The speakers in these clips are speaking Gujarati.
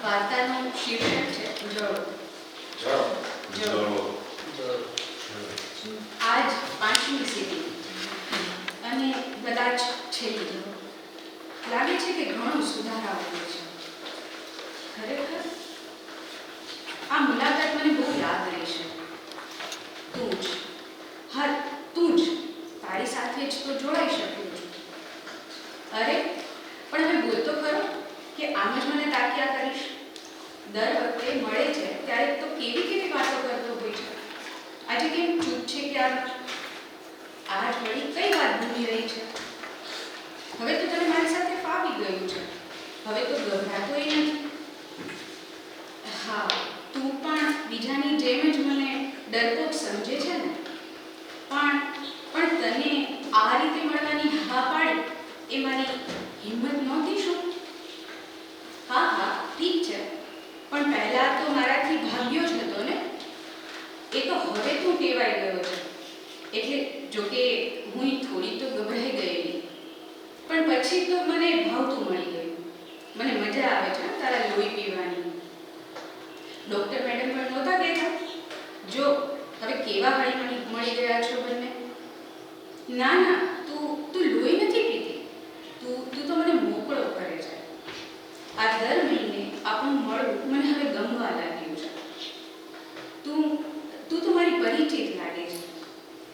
વાર્તાનું શીર્ષક છે જળો. આજ 5મી સીડી અને કદાચ છેલ્લી. લાગે છે કે ઘણો સુધારા આવ્યો છે. ખરેખર આ મુલાકાત મને બહુ યાદ રહેશે. તું જ, હા તું જ તારી સાથે જ તો જોડાઈ શક્યું છું. અરે પણ હવે બોલતો ખરો કે આમ જ મને તાક્યા કરીશ. દર વખતે મળે છે ત્યારે તો કેવી કેવી વાતો કરતો હોય છે. આજે કેમ ચૂપ છે કે આજ વળી કઈ વાત ભૂલી રહી છે. હવે તો તને મારી સાથે ફાવી ગયું છે. હવે તો ગભરાતોય નથી. હા તું પણ બીજાની જેમ જ મને ડરપોક સમજે છે ને. પણ તને આ રીતે મળવાની હા પાડી એ મારી હિંમત નહોતી શું? હા ઠીક છે, પણ પહેલા તો મારાથી ભાગ્યો જ હતો ને. એ તો હવે તું ટેવાઈ ગયો છે. એટલે જોકે હું થોડી તો ગભરાઈ ગયેલી, પણ પછી તો મને ભાવતું મળી ગયું. મને મજા આવે છે તારા લોહી પીવાની. ડૉક્ટર મેડમ પણ નહોતા કહેતા, જો હવે કેવા હળી મળી ગયા છો બંને. ના તું લોહી નથી પીતી. તું તો મને મોકળો કરે છે. આ દર મહિને આપણું મળવું મને હવે ગમવા લાગ્યું છે. તું તો મારી પરિચિત લાગે છે.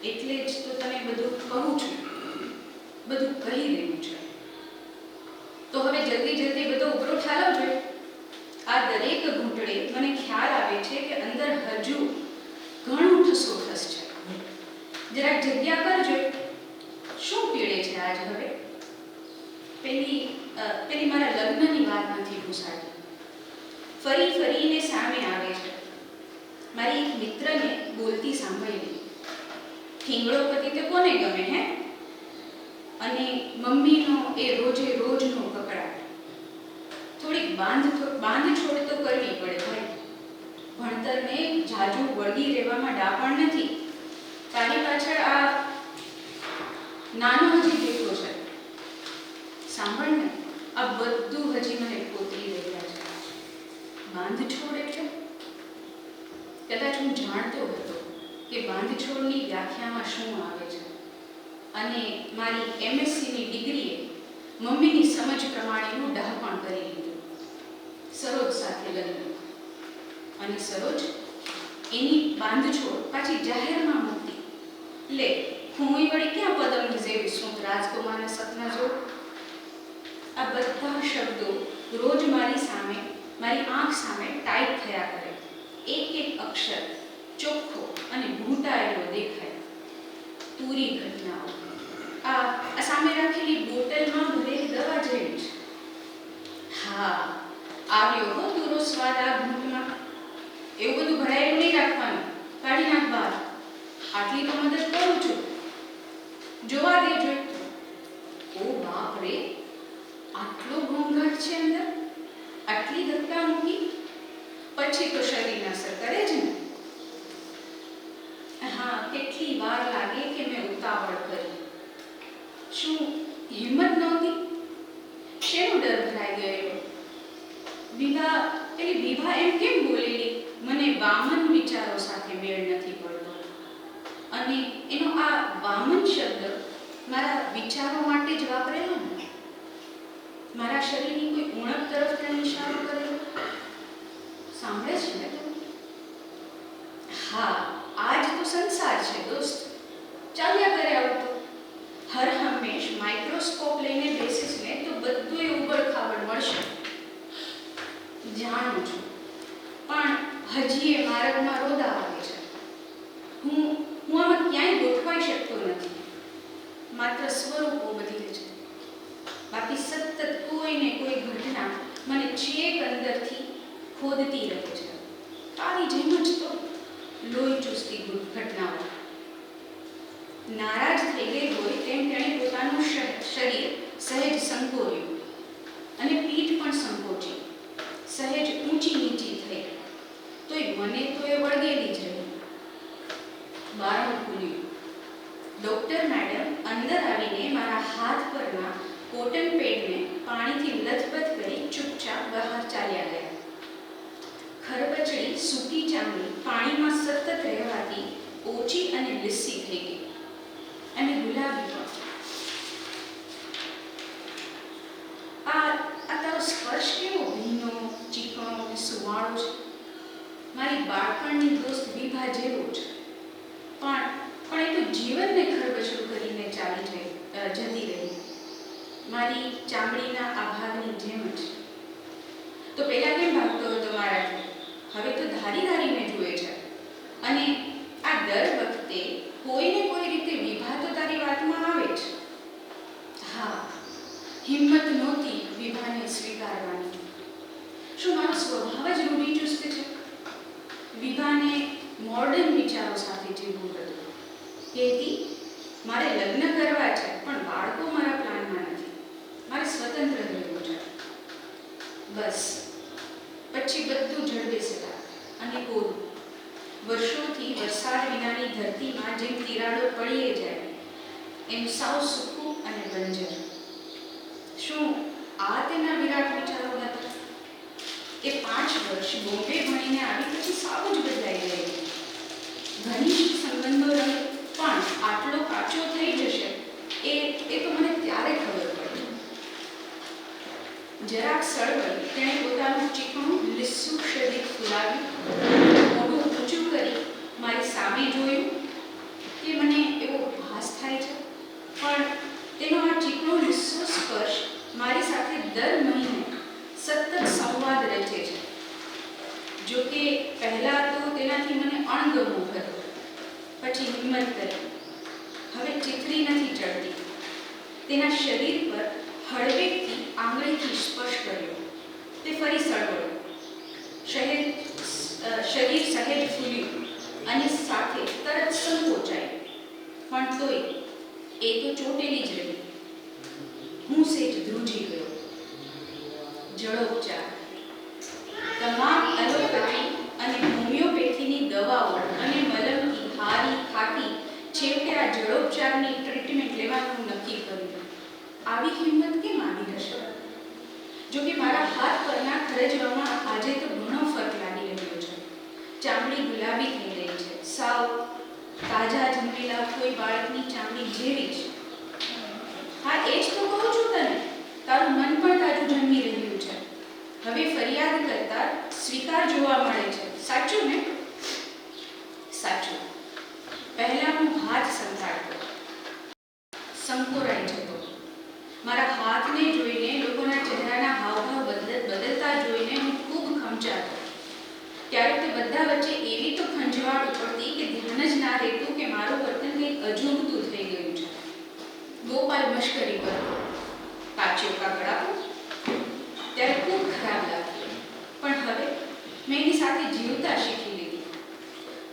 એટલે જ તો તને બધું કહું છું, બધું કહી રહ્યું છે. તો હવે જલ્દી બધો ઉભરો ઠાલવ જોઈએ. આ દરેક ઘૂંટડે મને ખ્યાલ આવે છે કે અંદર હજુ ઘણું ઠસોઠસ છે. જરાક જગ્યા કરજો. શું પીડે છે આજ હવે? પેલી મારા લગ્નની વાત નથી ઘૂસાડી. ફરીને સામે આવે છે. મારી એક મિત્રને બોલતી સાંભળેલી. ઠીંગડો પતિ તો કોને ગમે હે? અને મમ્મીનો એ રોજનો કકડાટ. થોડીક બાંધછોડ તો કરવી પડે ભાઈ. ભણતરને જાજુ વળગી રહેવામાં ડાપણ નથી. તારી પાછળ આ નાનો હજી દેખો છે. સાંભળ ને, આ બધું હજી મને કોતરી રહ્યા છે. બાંધછોડ એટલે? કદાચ હું જાણતો હતો કે બાંધછોડની વ્યાખ્યામાં શું આવે છે. અને મારી MScની ડિગ્રીએ મમ્મીની સમજ પ્રમાણેનું ડહાપણ કરી લીધું. સરોજ સાથે લગ્ન. અને સરોજ એની બાંધછોડ પાછી જાહેરમાં મૂકતી. લે, હું વળી ક્યાં પદમ જેવી શું રાજકુમારના સપના જોઉં? આ બધા શબ્દો રોજ મારી આંખ સામે ટાઈપ થયા કરે. એક અક્ષર ચોખ્ખો અને ઘૂંટાયેલો દેખાય. પૂરી ઘટનાઓ આ સામે રાખેલી બોટલમાં ભરેલી દવા જેવી છે. હા, આવ્યો હો તુરો સ્વાદ આ ઘૂંટમાં. એવું બધું ભરાયેલું નહીં રાખવાનું. કાઢી નાખ બહાર. આટલી તો મદદ કરું છું. જોવા દેજો. ઓ બાપ રે, આટલો ઘોંઘાટ છે અંદર. આટલી ધક્કા મૂકી પછી તો શરીરને અસર કરે જ ને. હા, કેટલી વાર લાગે કે મેં ઉતાવળ કરી. શું હિંમત નહોતી? શેનો ડર ભરાઈ ગયેલો? વિભા એમ કેમ બોલેલી? મને વામન વિચારો સાથે મેળ નથી પડતો. અને એનો આ વામન શબ્દ મારા વિચારો માટે જ વાપરેલો ને. મારા શરીરની કોઈ ઉણપ તરફ તેને ઇશારો કરેલો. સાંભળે છે ને તું? હા, આજ તો સંસાર છે દોસ્ત. ચાલ્યા કરે આવું તો. હર હંમેશ માઇક્રોસ્કોપ લઈને બેસીશ ને તો બધું એ ઉબડ-ખાબડ મળશે. જાણું છું, પણ હજી એ માર્ગમાં રોદા આવે છે. હું આમાં ક્યાંય ગોઠવાઈ શકતો નથી. માત્ર સ્વરૂપો બદલે છે. બાકી સતત કોઈને કોઈ ઘટના મને છેક અંદરથી ખોદતી રહે છે. તારી જેમ જ તો લોહી ચૂસતી ઘટનાઓ. નારાજ થઈ ગઈ હોય તેમ તેણે પોતાનું શરીર સહેજ સંકોર્યું અને પીઠ પણ સંકોચી. સહેજ ઊંચી નીચી થઈ. તોય મને તો એ વળગેલી જ રહી. બારણું ખુલ્યું. ડૉક્ટર મેડમ અંદર આવીને મારા હાથ પરના કોટન પેડને પાણીથી લથબથ કરી ચૂપચાપ બહાર ચાલ્યા ગયા. પાણીમાં સતત રહેવાથી ઓછી અને લીસી થઈ ગઈ અને ગુલાબી પણ. આ તારો સ્પર્શ કેવો ભીનો, ચીકણો અને સુવાળો છે. મારી બાળપણની દોસ્ત વિભા જેવો છે, પણ એ તો જીવનને ખરબચડું કરીને જતી રહી, મારી ચામડીના આભારની જેમ જ. તો પેલા કેમ ભાગતો હતો મારાથી? હવે તો ધારી ધારીને જુએ છે. અને આ દર વખતે કોઈને કોઈ રીતે વિભા તો તારી વાતમાં આવે જ. હા, હિંમત નહોતી વિભાને સ્વીકારવાની. શું મારો સ્વભાવ જ રૂઢિચુસ્ત છે? વિભાને મોડર્ન વિચારો સાથે જીવવું હતું. કહેતી, મારે લગ્ન કરવા છે, પણ બાળકો મારા પ્લાનમાં નથી. મારે સ્વતંત્ર રહેવું છે. બસ પછી બધું જડબેસલાક અને કોરું. વર્ષોથી વરસાદ વિનાની ધરતીમાં જેમ તિરાડો પડીએ જાય, એમ સાવ સૂકું અને બંજર. શું આ તેના વિરાટ વિચારો હતા? એ 5 વર્ષ બોમ્બે ભણીને આવી પછી સાવ જ બદલાઈ ગઈ. ઘનિષ્ઠ સંબંધો રહે, પણ આટલો કાચો થઈ જશે એ તો મને ત્યારે ખબર પડી. જરાક સળવળી તેણે પોતાનું ચીકણું લીસું શરીર ફુલાવ્યું, મોઢું ઊંચું કરી મારી સામે જોયું. કે મને એવો ભાસ થાય છે, પણ તેનો આ ચીકણો લીસો સ્પર્શ મારી સાથે દર મહિને સતત સંવાદ રચે છે. જોકે પહેલાં તો તેનાથી મને અણગમો હતો, પછી હિંમત કરી. હવે ચીથરી નથી ચડતી. તેના શરીર પર હળવેકથી આંગળીથી સ્પર્શ કર્યો. તે ફરી સળવળ્યું. શરીર સહેજ ફૂલ્યું અને સાથે તરત સંકોચાયું. પણ તોય એ તો ચોટેલી જ રહી. હું સેજ ધ્રુજી ગયો. જળોપચાર. તમામ એલોપેથી અને હોમિયોપેથીની દવાઓ અને મલમથી હારી ખાટી છેવટે આ જળોપચારની ટ્રીટમેન્ટ લેવાનું નક્કી કર્યું. આવી હિંમત કેમ આવી હશે? જોકે મારા હાથ પરના ખરજવામાં આજે તો ઘણો ફરક લાગી રહ્યો છે. ચામડી ગુલાબી થઈ રહી છે, સાવ તાજા જન્મેલા કોઈ બાળકની ચામડી જેવી જ. હા, એ જ તો કહું છું તને. તારું મન પણ તાજું જન્મી રહ્યું છે. હવે ફરિયાદ કરતા સ્વીકાર જોવા મળે છે. સાચું ને? સાચું. પહેલા હું હાથ સંતાડતો, સંકોરાઈ જતો. મારા હાથને જોઈને, લોકોના ચહેરાના હાવભાવ બદલતા જોઈને હું ખૂબ ખમચાતો. ક્યારેક તો બધા વચ્ચે એવી તો ખંજવાળ ઉપડતી કે ધ્યાન જ ના રહેતું કે મારું વર્તન કંઈક અજુગતું થઈ ગયું છે. ગોપાલ મશ્કરી કરતો, કાચો કાગળ આપો. ત્યારે ખૂબ ખરાબ લાગ્યું, પણ હવે મેં એની સાથે જીવતા શીખી લીધી.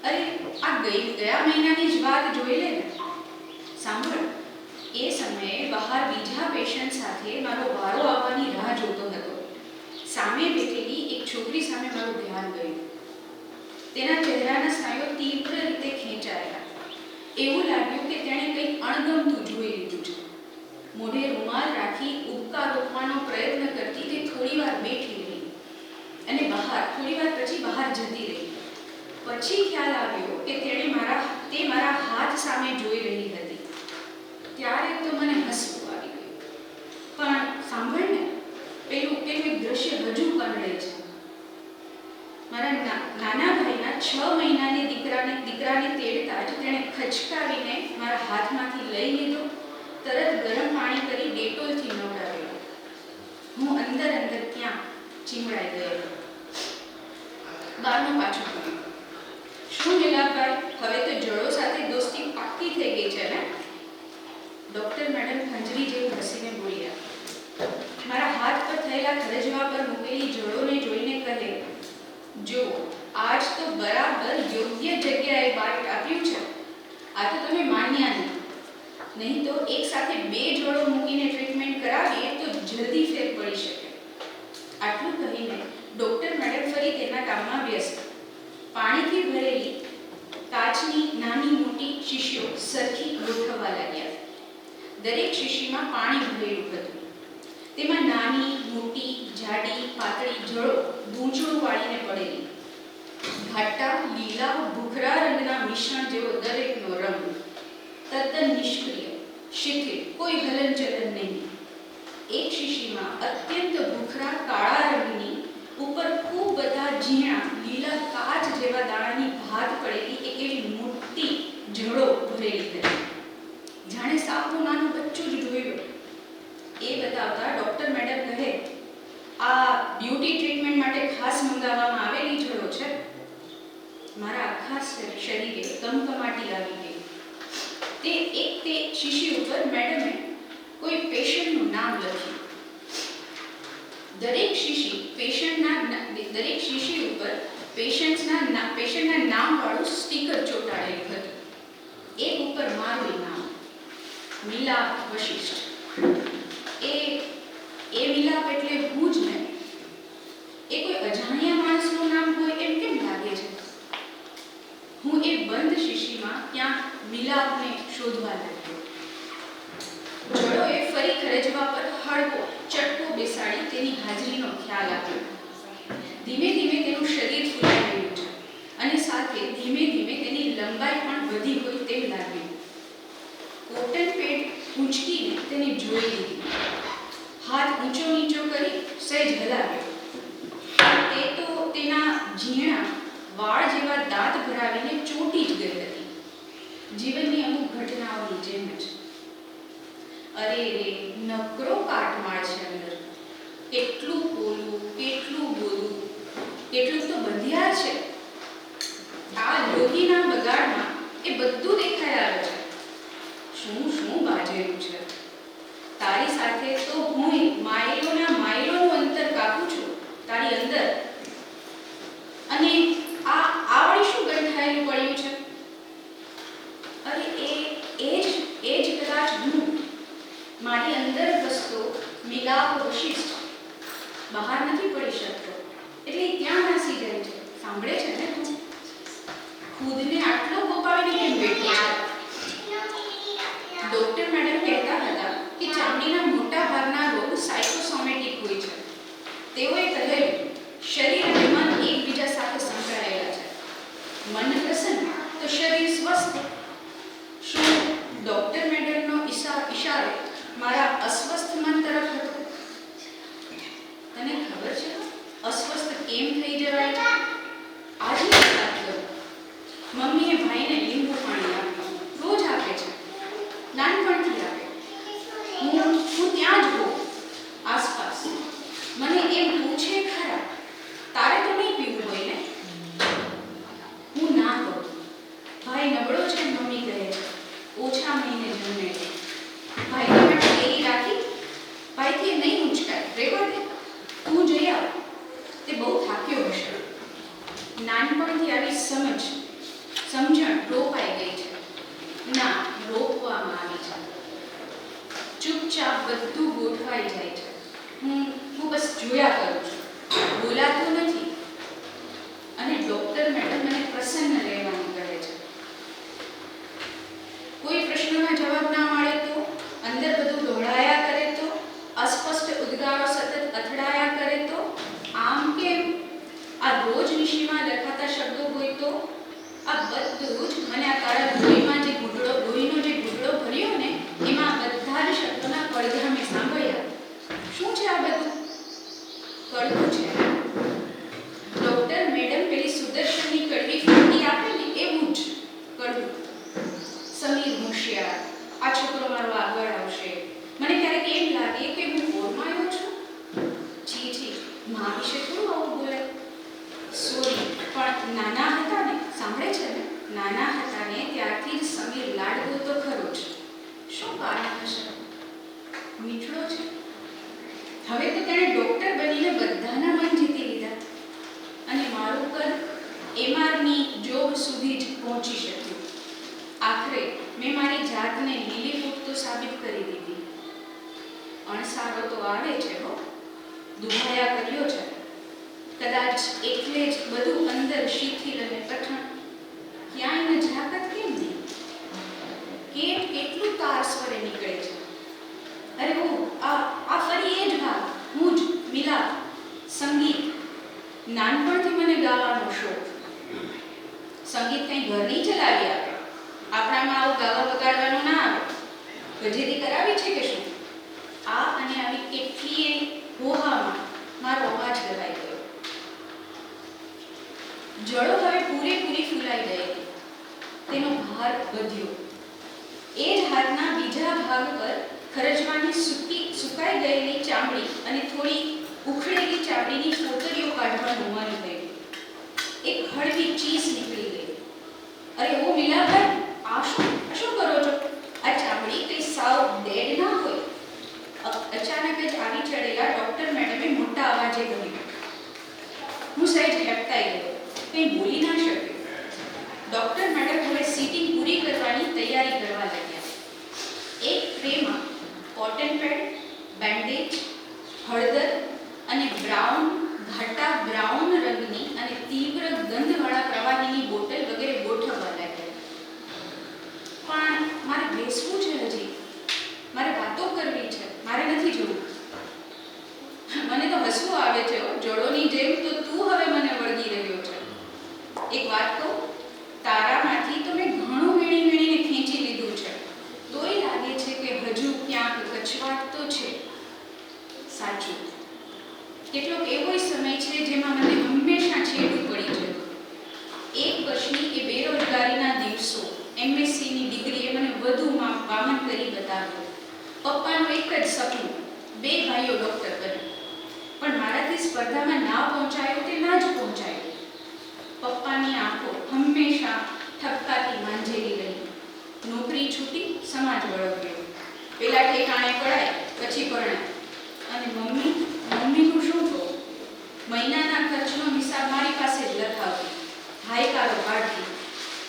અરે, આ ગયા મહિનાની જ વાત જોઈ લે ને. સાંભળ, એ સમયે બહાર બીજા પેશન્ટ સાથે મારો વારો આવવાની રાહ જોતો હતો. સામે બેઠેલી એક છોકરી સામે મારું ધ્યાન ગયું. તેના ચહેરાના સ્નાયુઓ તીવ્ર રીતે ખેંચાયા. એવું લાગ્યું કે તેણે કંઈક અણગમતું જોઈ લીધું છે. મોઢે રૂમાલ રાખી ઉબકા રોકવાનો પ્રયત્ન કરતી તે થોડીવાર બેઠી રહી અને થોડીવાર પછી બહાર જતી રહી. પછી ખ્યાલ આવ્યો કે તે મારા હાથ સામે જોઈ રહી હતી. ત્યારે તો મને હસવું આવી ગયું. પણ સાંભળ ને, પેલું એક દ્રશ્ય હજુ કંડળે છે. મારા નાના ભાઈના 6 મહિનાની દીકરાને તેડતા જ તેણે ખચકાવીને મારા હાથમાંથી લઈ લીધો. તરત ગરમ પાણી કરી ડેટોલથી નવડાવ્યો. હું અંદર ત્યાં ચીમડાઈ ગયો. બારનો પાછો પડ્યો. શું લીલાભાઈ, હવે તો જળો સાથે દોસ્તી પાક્કી થઈ ગઈ છે ને? ડૉક્ટર મેડમ ખંજરી જેવું હસીને બોલ્યા. મારા હાથ પર થયેલા ખરજવા પર મૂકેલી જળોને જોઈને કહે, જો આજ તો બરાબર યોગ્ય જગ્યાએ બાટ આપ્યું છે. આ તો તમે માન્યા નહીં તો એક સાથે 2 જોડો મૂકીને ટ્રીટમેન્ટ કરાવીએ તો જલ્દી ફેર પડી શકે. આટલું કહીને ડૉક્ટર મેડમ ફરી તેના કામમાં વ્યસ્ત. પાણીથી ભરેલી કાચની નાની મોટી શીશીઓ સરખી ગોઠવવા લાગ્યા. દરેક શીશીમાં પાણી ભરેલું હતું. તેમાં નાની મોટી જાડી પાતળી જળો ગૂંચળું વાળીને પડેલી. ઘાટા, લીલા, ભૂખરા રંગના મિશ્રણ જેવો દરેકનો રંગ, તદ્દન નિષ્ક્રિય, શિથિલ, કોઈ હલનચલન નહીં. એક શીશીમાં અત્યંત ભૂખરા કાળા રંગની ઉપર ખૂબ બધા ઝીણા લીલા કાચ જેવા દાણાની ભાત પડેલી એક એવી મોટી જડો ભરેલી હતી, જાણે સાપનું નાનું બચ્ચું જ જોયું. એ બતાવતા ડૉક્ટર મેડમ કહે, આ બ્યુટી ટ્રીટમેન્ટ માટે ખાસ મંગાવવામાં આવેલી જડો છે. મારા આખા શરીરે કમકમાટી આવી ગઈ. તે શીશી ઉપર મેડમે કોઈ પેશન્ટનું નામ લખ્યું. દરેક શીશી ઉપર પેશન્ટના નામવાળું સ્ટીકર ચોંટાડેલું હતું. એક ઉપર મારું નામ, મિલાપ વશિષ્ઠ. એ મિલાપ એટલે હું જ ને. એ કોઈ અજાણ્યા માણસનું નામ હોય એમ કેમ લાગે છે? હું એ બંધ શીશીમાં ક્યાંક મિલાપને શોધવા લાગ્યો. જડોએ ફરી ખરજવા પર હળવો ચટકો બેસાડી તેની હાજરીનો ખ્યાલ આપ્યો. ધીમે ધીમે તેનું શરીર ફૂલાઈ રહ્યું છે અને સાથે ધીમે ધીમે તેની લંબાઈ પણ વધી હોય તેમ લાગ્યું. કોટન પેડ ઊંચકીને તેને જોઈ લીધી. હાથ ઊંચો નીચો કરી સહેજ હલાવ્યો. તે તો તેના ઝીણા વાળ જેવા દાંત ભરાવીને ચોંટી જ ગઈ હતી, જીવનની અમુક ઘટનાઓની જેમ જ. અરે રે, નકરો કાટમાળ છે અંદર. કેટલું બોલવું, કેટલું બોલવું, કેટલું તો બંધિયાર છે. આ લોહીના બગાડમાં એ બધું દેખાઈ આવે છે. શું શું બાજેલું છે. તારી સાથે તો હું માઇલોના માઇલોનું અંતર કાપું છું, તારી અંદર. અને આ વળી શું ગંઠાયેલું પડ્યું છે? અરે એ જ કદાચ હું, મારી અંદર વસતો મિલાપ વશિષ્ઠ. બહાર નથી પડી શકતો એટલે ત્યાં નાસી જાય છે. સાંભળે છે ને તું? ખુદને આટલો ગોપાવીને કેમ બેઠો છે? ડૉક્ટર મેડમ કહેતા હતા કે ચામડીના મોટા ભાગના રોગ સાયકોસોમેટિક હોય છે. તેઓએ કહેલું, શરીર અને મન એકબીજા સાથે સંકળાયેલા છે. મન પ્રસન્ન તો શરીર સ્વસ્થ. શું ડૉક્ટર મેડમનો ઈશારો મારા અસ્વસ્થ મન તરફ હતો? તને ખબર છે અસ્વસ્થ કેમ થઈ જવાય છે? આજની વાત કરું. મમ્મીએ ભાઈને લીંબુ પાણી આપ્યું. રોજ આપે છે, નાનપણથી આપે. હું ત્યાં જ હોઉં આસપાસ. મને એમ પૂછે ખરા, તારે તો નહીં પીવું હોય ને? હું ના કહું. ભાઈ નબળો છે, મમ્મી કહે છે. ઓછા મહિને જન્મે છે. ભાઈને માટે એરી રાખી. ભાઈથી નહીં ઉંચકાય, રેવા દે. તું જઈ આવ. તે બહુ થાક્યો હશે. નાનપણથી આવી સમજણ રોપાઈ ગઈ છે. ના, રોપવામાં આવી છે. ચૂપચાપ બધું ગોઠવાઈ જાય છે. હું બસ જોયા કરું છું, બોલાતું નથી. અને ડૉક્ટર મેડમ મને પ્રસન્ન રહેવાનું કહે છે. કોઈ પ્રશ્નના જવાબ ના મળે તો, અંદર બધું દોડાયા કરે તો, અસ્પષ્ટ ઉદ્ગારો સતત અથડાયા કરે તો, આમ કેમ? આ રોજ નિશીમાં લખાતા શબ્દો હોય તો, આ બધું જ મને આ તારા લોહીનો જે ઘૂંટડો ભર્યો ને, એમાં બધા જ શબ્દોના પડઘા મેં સાંભળ્યા. શું છે આ બધું? કડવું છે. ડૉક્ટર મેડમ પેલી સુદર્શનની કડવી ફાંકી આપે ને એવું જ કડવું. સમીર હોશિયાર, આ છોકરો મારો આગળ આવશે. મને ક્યારેક એમ લાગે કે હું ઓરમાયો છું. છી, મા વિશે થોડું આવું બોલે. સોરી, પણ નાના હતા ને, સાંભળે છે ને, નાના હતા ને ત્યારથી જ સમીર લાડવો તો ખરો જ. શું કારણ હશે? મીઠડો છે. હવે તો તેણે ડૉક્ટર બનીને બધાના મન જીતી લીધા. અને મારું કદ એમઆરની જોબ સુધી જ પહોંચી શક્યું. આખરે મેં મારી જાતને લીલીપૂટ તો સાબિત કરી દીધી. અણસારો તો આવે છે હો, દુભાયા કર્યો છે. કદાચ એટલે જ બધું અંદર શિથિલ અને કઠણ. ક્યાંય નજાકત કેમ નહીં? કેટલું તાર સ્વરે નીકળે છે. અરે આ ફરી એ જ ભાગ, હું જ મિલાપ. સંગીત. નાનપણથી મને ગાવાનો શોખ. સંગીત કંઈ ઘર નહીં ચલાવી આપણે. આપણામાં આવું ગાવા વગાડવાનું ના આવે. ગજેથી કરાવી છે કે શું? આ અને આવી કેટલીય હોહામાં મારો અવાજ દબાઈ ગયો. જડો હવે પૂરેપૂરી ફૂલાઈ ગઈ હતી. તેનો ભાર વધ્યો. એ જ હાથના બીજા ભાગ પર ખરજવાની સુકાઈ ગયેલી ચામડી અને થોડી ઉખડેલી ચામડીની ફોતરીઓ કાઢવાનું મન થયું. એક હળવી ચીસ નીકળી ગઈ. અરે ઓ મીલાભાઈ, આ શું કરો છો? આ ચામડી કઈ સાવ ડેડ ના હોય. અચાનક જ આવી ચડેલા ડોક્ટર મેડમે મોટા અવાજે કહ્યું. હું સહેજ હેપતાઈ ગયો. કંઈ બોલી ના શક્યો. ડોક્ટર મેડમ હવે સીટિંગ પૂરી કરવાની તૈયારી કરવા લાગ્યા. એક ટ્રેમાં કોટન પેડ, બેન્ડેજ, હળદર અને ઘાટા બ્રાઉન રંગની અને તીવ્ર ગંધવાળા પ્રવાહીની બોટલ વગેરે ગોઠવવા લાગ્યા. પણ મારે બેસવું છે હજી. મારે વાતો કરવી છે. મારે નથી જવું. મને તો હસવું આવે છે. જડોની જેમ તો તું હવે મને વળગી રહ્યો છે. એક વાત કહું, તારામાંથી તો મેં ઘણું વીણીને ખેંચી લીધું છે. તોય લાગે છે કે હજુ ક્યાંક કચવાટ તો છે. સાચું, કેટલોક એવો સમય છે જેમાં મને હંમેશા છેડું પડી જતું. એક પછી એ બેરોજગારીના દિવસો, એમએસસીની ડિગ્રીએ મને વધુમાં વામન કરી બતાવ્યો. પપ્પાનું એક જ સપનું, 2 ભાઈઓ ડૉક્ટર બને. પણ મારાથી સ્પર્ધામાં ના પહોંચાયો તે ના જ પહોંચાયો. પપ્પાની આંખો હંમેશા ઠપકાથી માંજેલી રહી. નોકરી છૂટી, સમાજ વળગ્યો. પેલા ઠેકાણે પડાય, પછી પરણાય. અને મમ્મીનું શું કહું? મહિનાના ખર્ચનો હિસાબ મારી પાસે જ લખાવતી, હાયકારો કાઢતી.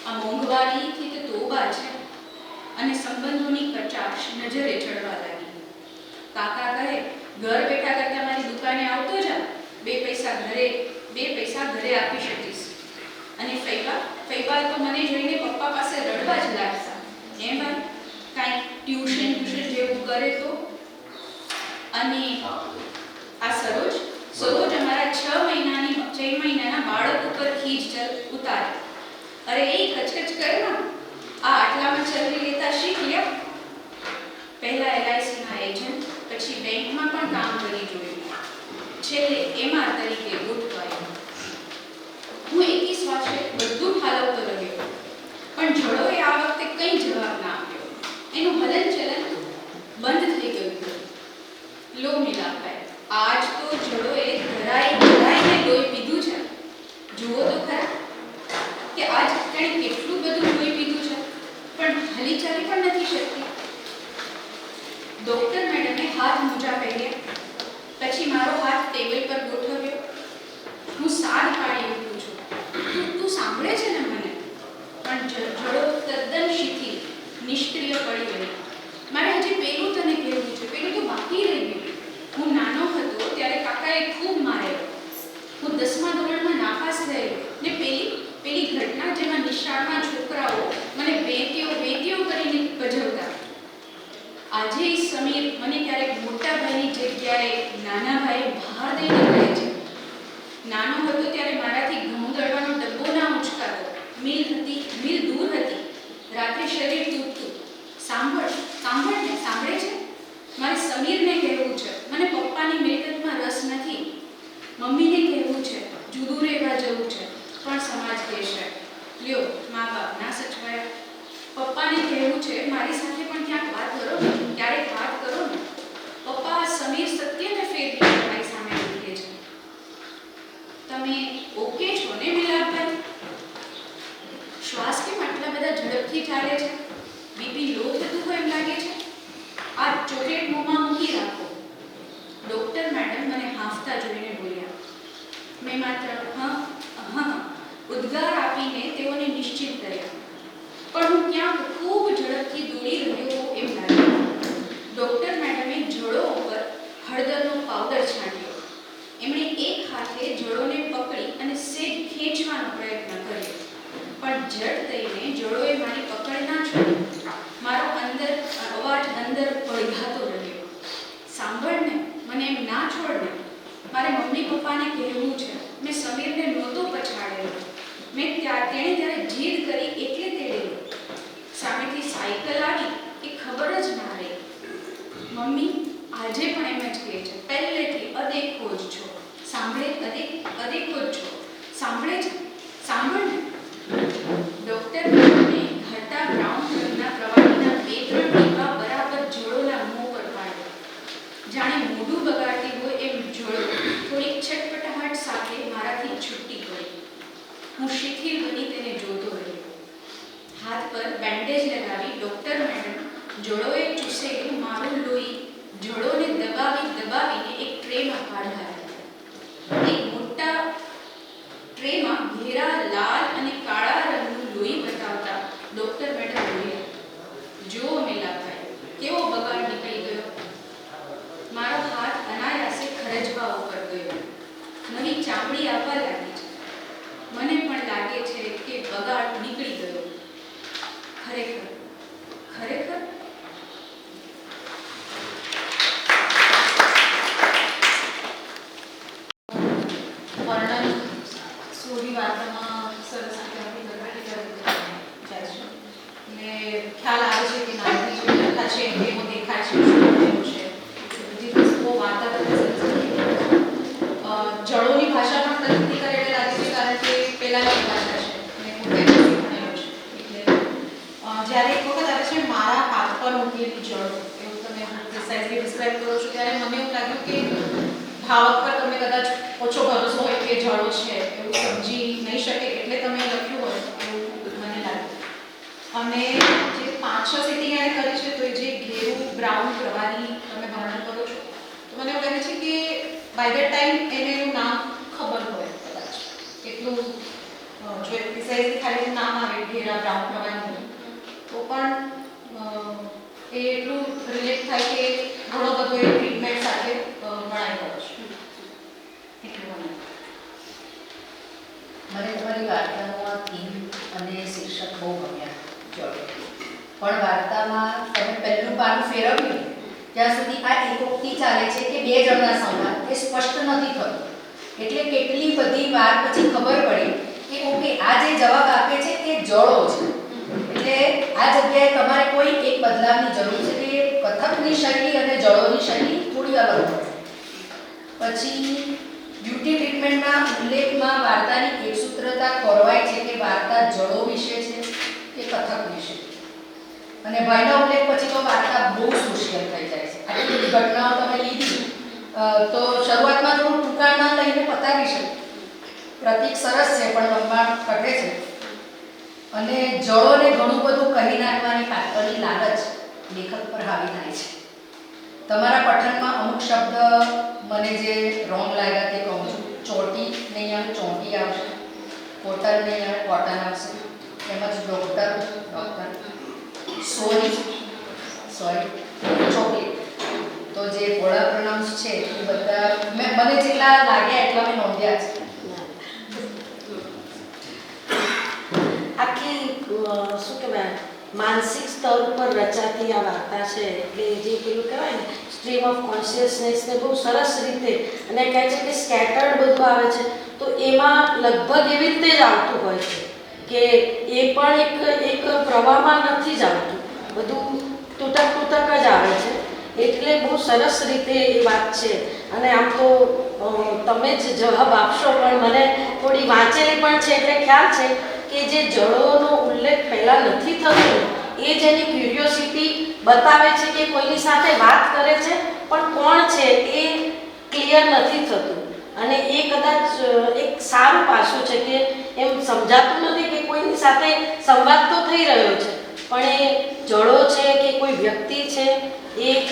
આ મોંઘવારીથી તો તોબા છે. અને સંબંધોની કચાશ નજરે ચડવા લાગી. કાકા કહે, ઘર બેઠા કરતા મારી દુકાને આવતો જા, 2 પૈસા ઘરે આપી શકીશ. અને ફૈબા તો મને જોઈને પપ્પા પાસે રડવા જ લાગતા. એમ ભાઈ, કાંઈ ટ્યુશન જેવું કરે તો. અને આ સરોજ અમારા 6 મહિનાના બાળક ઉપર ખીજ ઉતારે. અરે એ કચકચ કરે ને, આ આટલામાં ચલવી લેતા શીખ લ્યા. પહેલા એલઆઈસીના એજન્ટ, પછી બેંકમાં પણ કામ કરી જોયું. છેલ્લે એમાં તરીકે ગોઠવાયો. હું 21 વર્ષે બધું ઠાલવતો રહ્યો. પણ જડોએ આ વખતે કંઈ જવાબ ના આપ્યો. એનું હલનચલન બંધ થઈ ગયું. લો મીલાભાઈ, આજ તો જડોએ ધરાઈને લોહી પીધું છે. જુઓ તો ખરા કે આજ તેણે કેટલું બધું લોહી પીધું છે, પણ હલી ચાલી પણ નથી શકતી. ડોક્ટર મેડમે હાથ મોજા પહેર્યા. પછી મારો હાથ ટેબલ પર ગોઠવ્યો. હું સાદ પાડી ઉઠું છું. તું સાંભળે છે ને મને? પણ જડો તદ્દન શિથિલ, નિષ્ક્રિય પડી ગઈ. મારે હજી પેલું તને કહેવું છે, પેલું તો બાકી રહી ગયું. હું નાનો હતો ત્યારે કાકાએ ખૂબ મારેલો. હું 10મા ધોરણમાં નાપાસ થયેલો ને પેલી ઘટના જેમાં નિશાળમાં છોકરાઓ મને વેત્યો કરીને ભજવતા. આજે સમીર મને ક્યારેક મોટા ભાઈની જગ્યાએ નાના ભાઈએ બહાર દઈને કહે છે. નાનો હતો ત્યારે મારાથી ઘઉં દળવાનો ડબ્બો ના ઉંચકાતો. મિલ દૂર હતી. રાત્રે શરીર તૂટતું. સાંભળે છે? મારે સમીરને કહેવું છે, મને પપ્પાની મિલકતમાં રસ નથી. મમ્મીને કહેવું છે, જુદું રહેવા જવું છે, પણ સમાજ કહેશે, લ્યો મા બાપ ના સચવાયા. પપ્પાને કહેવું છે, મારી સાથે પણ ક્યારેક વાત કરો ને. પપ્પા, સમીર સત્યને ફેરવી તમારી સામે મૂકે છે. તમે ઓકે છો ને મિલાભાઈ? શ્વાસ કેમ આટલા બધા ઝડપથી ચાલે છે? બીપી લો થતું હોય એમ લાગે છે. આ ચોકલેટ મોંમાં મૂકી રાખો. ડોક્ટર મેડમ મને હાંફતા જોઈને બોલ્યા. મેં માત્ર ઉદ્ગાર આપીને તેઓને નિશ્ચિત કર્યા. પણ હું ક્યાંક ખૂબ ઝડપથી દોડી રહ્યો એમ લાગ્યું. ડોક્ટર મેડમે જડો ઉપર હળદરનો પાવડર છાંટ્યો. એમણે એક હાથે જડોને પકડી અને સેજ ખેંચવાનો પ્રયત્ન કર્યો. પણ જડ થઈને જડોએ મારી પકડ ના છોડી. મારો અવાજ અંદર પડઘાતો રહ્યો. સાંભળ ને, મને એમ ના છોડ ને. મારે મમ્મી પપ્પાને કહેવું છે, મેં સમીરને નહોતો પછાડેલો. તેણે ત્યારે જીદ કરી એટલે તેડેલો. સામેથી સાયકલ આવી એ ખબર જ ના રહી. મમ્મી આજે પણ એમ જ કહે છે, પહેલેથી અદેખો જ છો, સાંભળે અદેખો જ છો, સાંભળે છે, સાંભળ ને. ડૉક્ટર મેડમે ઘટા બ્રાઉન રંગના પ્રવાહીના 2-3 ટીપા બરાબર જળોના મોં પર પાડ્યા. જાણે મોઢું બગાડતી હોય એમ જળો થોડીક છટપટાહટ સાથે મારાથી છૂટી પડી. હું શિથિલ બની તેને જોતો રહ્યો. હાથ પર બેન્ડેજ લગાવી ડૉક્ટર મેડમ જળોએ ચૂસેલું મારું લોહી જળોને દબાવીને એક ટ્રેમાં કાઢ્યા. એક મોટા ટ્રેમાં ઘેરા લાલ અને કાળા રંગનું લોહી બતાવતા ડૉક્ટર મેડમ બોલ્યા, જુઓ મેલાભાઈ, કેવો બગાડ નીકળી ગયો. મારો હાથ અનાયાસે ખરજવા ઉપર ગયો. નવી ચામડી આવવા લાગી છે. મને પણ લાગે છે કે બગાડ નીકળી ગયો. ખરેખર ખરેખર વર્ણન સોરી વાર્તામાં સરસ રીતે જાય છે. એટલે ખ્યાલ આવે છે કે નાની જે લખા છે એવો દેખાય છે, શું બનેલું છે, બધી વસ્તુઓ વાર્તા કરતા સરસ રીતે. જળોની ભાષા પણ પ્રગતિ કરે એટલે લાગે છે, કારણ કે પહેલાંની ભાષા છે અને પોતે ભણેલો છે. એટલે જ્યારે એક વખત આવે છે મારા હાથ પર મૂકેલી જળો, એવું તમે પ્રિસાઇઝલી ડિસ્ક્રાઇબ કરો છો, ત્યારે મને એવું લાગ્યું કે ભાવક પર તમને કદાચ ઓછો ભરોસો હોય કે જળો છે એવું સમજી નહીં શકે એટલે તમે લખ્યું હોય એવું મને લાગ્યું. અને જે 5-6 સીટી એણે કરી છે તો એ જે ઘેરું બ્રાઉન પ્રવાહી તમે વર્ણન કરો છો, તો મને એવું લાગે છે કે બાય ધ ટાઈમ એને એનું નામ ખબર હોય કદાચ એટલું. જો એ પ્રિસાઇઝલી ખાલી નામ આવે ઘેરા બ્રાઉન પ્રવાહી તો પણ એ એટલું રિલેટ થાય કે ઘણો બધો એ ટ્રીટમેન્ટ સાથે વણાઈ ગયો છે. મને તમારી વાર્તાનો થીમ અને શીર્ષક બહુ ગમ્યા જળો. પણ વાર્તામાં તમે પહેલું પાનું ફેરવ્યું ત્યાં સુધી આ એકોક્તિ ચાલે છે કે 2 જણના સંવાદ એ સ્પષ્ટ નથી થતું. એટલે કેટલી બધી વાર પછી ખબર પડી કે ઓકે આ જે જવાબ આપે છે એ જળો છે. એટલે આ જગ્યાએ તમારે કોઈ એક બદલાવની જરૂર છે કે કથકની શૈલી અને જળોની શૈલી થોડી અલગ હોય. પછી બ્યુટી ટ્રીટમેન્ટના ઉલ્લેખમાં વાર્તાની એકસૂત્રતા ખોરવાય છે કે વાર્તા જળો વિશે છે કે કથક વિશે. અને ભાઈના ઉલ્લેખ પછી તો વાર્તા બહુ સોશિયલ થઈ જાય છે. આટલી બધી ઘટનાઓ તમે લીધી તો શરૂઆતમાં થોડું ટૂંકાણમાં લઈને પતાવી શકે. પ્રતીક સરસ છે પણ લંબાણ ઘટે છે. અને જળોને ઘણું બધું કહી નાખવાની પાત્રની લાલચ લેખક પર હાવી થાય છે. તમારા પઠનમાં અમુક શબ્દ મને જે રોંગ લાગ્યા તે કહું છું. ચોટી નહીં આવે ચોંટી આવશે, કોટન નહીં આવે કોટન આવશે, તેમજ ડૉક્ટર સોરી ચોકલેટ. તો જે પોળા પ્રોનાઉન્સ છે એ બધા મને જેટલા લાગ્યા એટલા મેં નોંધ્યા છે. આખી શું કહેવાય માનસિક સ્તર ઉપર રચાતી આ વાર્તા છે. એટલે જે પેલું કહેવાય ને સ્ટ્રીમ ઓફ કોન્શિયસનેસને બહુ સરસ રીતે, અને કહે છે કે સ્કેટર્ડ બધું આવે છે તો એમાં લગભગ એવી રીતે જ આવતું હોય છે કે એ પણ એક પ્રવાહમાં નથી જ આવતું, બધું તૂટક જ આવે છે. એટલે બહુ સરસ રીતે એ વાત છે. અને આમ તો તમે જ જવાબ આપશો પણ મને થોડી વાંચેલી પણ છે એટલે ખ્યાલ છે કે જે જળોનો ઉલ્લેખ પહેલાં નથી થતો એ જ એની ક્યુરિયોસિટી બતાવે છે કે કોઈની સાથે વાત કરે છે પણ કોણ છે એ ક્લિયર નથી થતું. અને એ કદાચ એક સારું પાસું છે કે એમ સમજાતું નથી કે કોઈની સાથે સંવાદ તો થઈ રહ્યો છે પણ એ જળો છે કે કોઈ વ્યક્તિ છે એ એક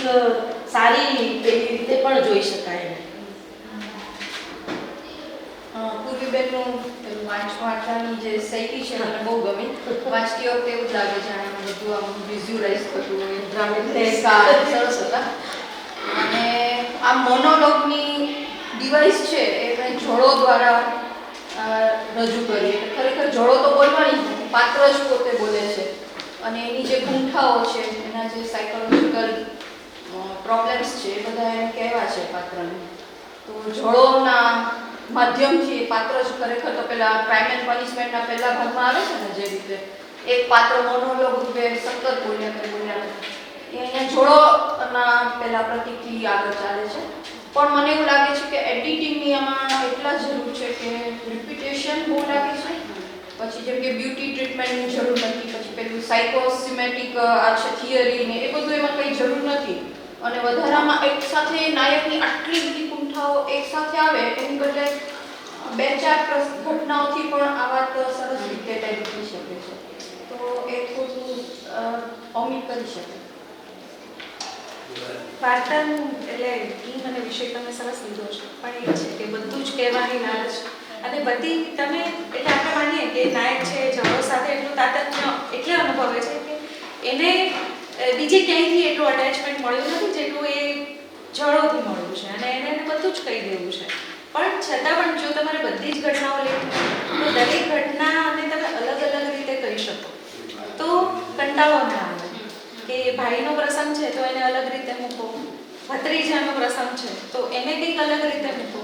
સારી પેલી રીતે પણ જોઈ શકાય. પૂર્વીબેનનું વાંચવાની જે શૈલી છે મને બહુ ગમી. વાંચતી વખતે એવું જ લાગે છે આને બધું આમ વિઝ્યુઅલાઇઝ થતું હોય, ડ્રામેટિક સરસ હતા. અને આ મોનોલોગની ડિવાઇસ છે એ મેં જળો દ્વારા રજૂ કરી. એટલે ખરેખર જળો તો બોલવાની જ નથી, પાત્ર જ પોતે બોલે છે. અને એની જે ગુંઠાઓ છે, એના જે સાયકોલોજીકલ પ્રોબ્લેમ્સ છે એ બધા એને કહેવા છે પાત્રને. તો જળોના માધ્યમથી એ પાત્ર જ ખરેખર તો પેલા ક્રાઇમ એન્ડ પનિશમેન્ટના પહેલા ભાગમાં આવે છે ને જે રીતે એક પાત્ર મોનોલોગ રૂપે સતત બોલ્યા કરે એ અહીંયા જોડોના પહેલા પ્રતીકથી આગળ ચાલે છે. પણ મને એવું લાગે છે કે એડિટિંગની આમાં એટલા જરૂર છે કે રિપીટેશન બહુ લાગે છે. પછી જેમ કે બ્યુટી ટ્રીટમેન્ટની જરૂર નથી, પછી પેલું સાયકોસિમેટિક આ છે થિયરી ને એ બધું એમાં કંઈ જરૂર નથી. અને વધારામાં એક સાથે નાયકની આટલી બધી કુંઠાઓ એક સાથે આવે એની બદલે 2-4 ઘટનાઓથી પણ આ વાત સરસ રીતે ટેગ થઈ શકે છે. તો એ થોડું ઓમિટ કરી શકે. વાર્તાનું એટલે ઈ મને વિષય તમે સરસ લીધો છે, પણ એ છે કે બધું જ કહેવાની લાલચ અને બધી તમે એટલે આપણે માનીએ કે નાયક છે જળો સાથે એટલું તાતત્મ્ય એટલે અનુભવે છે કે એને બીજે ક્યાંયથી એટલું અટેચમેન્ટ મળ્યું નથી જેટલું એ જળોથી મળ્યું છે અને એને બધું જ કહી દેવું છે. પણ છતાં પણ જો તમારે બધી જ ઘટનાઓ લેવી તો દરેક ઘટનાને તમે અલગ અલગ રીતે કહી શકો તો કંટાળો ના આવે કે ભાઈનો પ્રસંગ છે તો એને અલગ રીતે મૂકો, ભત્રીજાનો પ્રસંગ છે તો એને કંઈક અલગ રીતે મૂકો.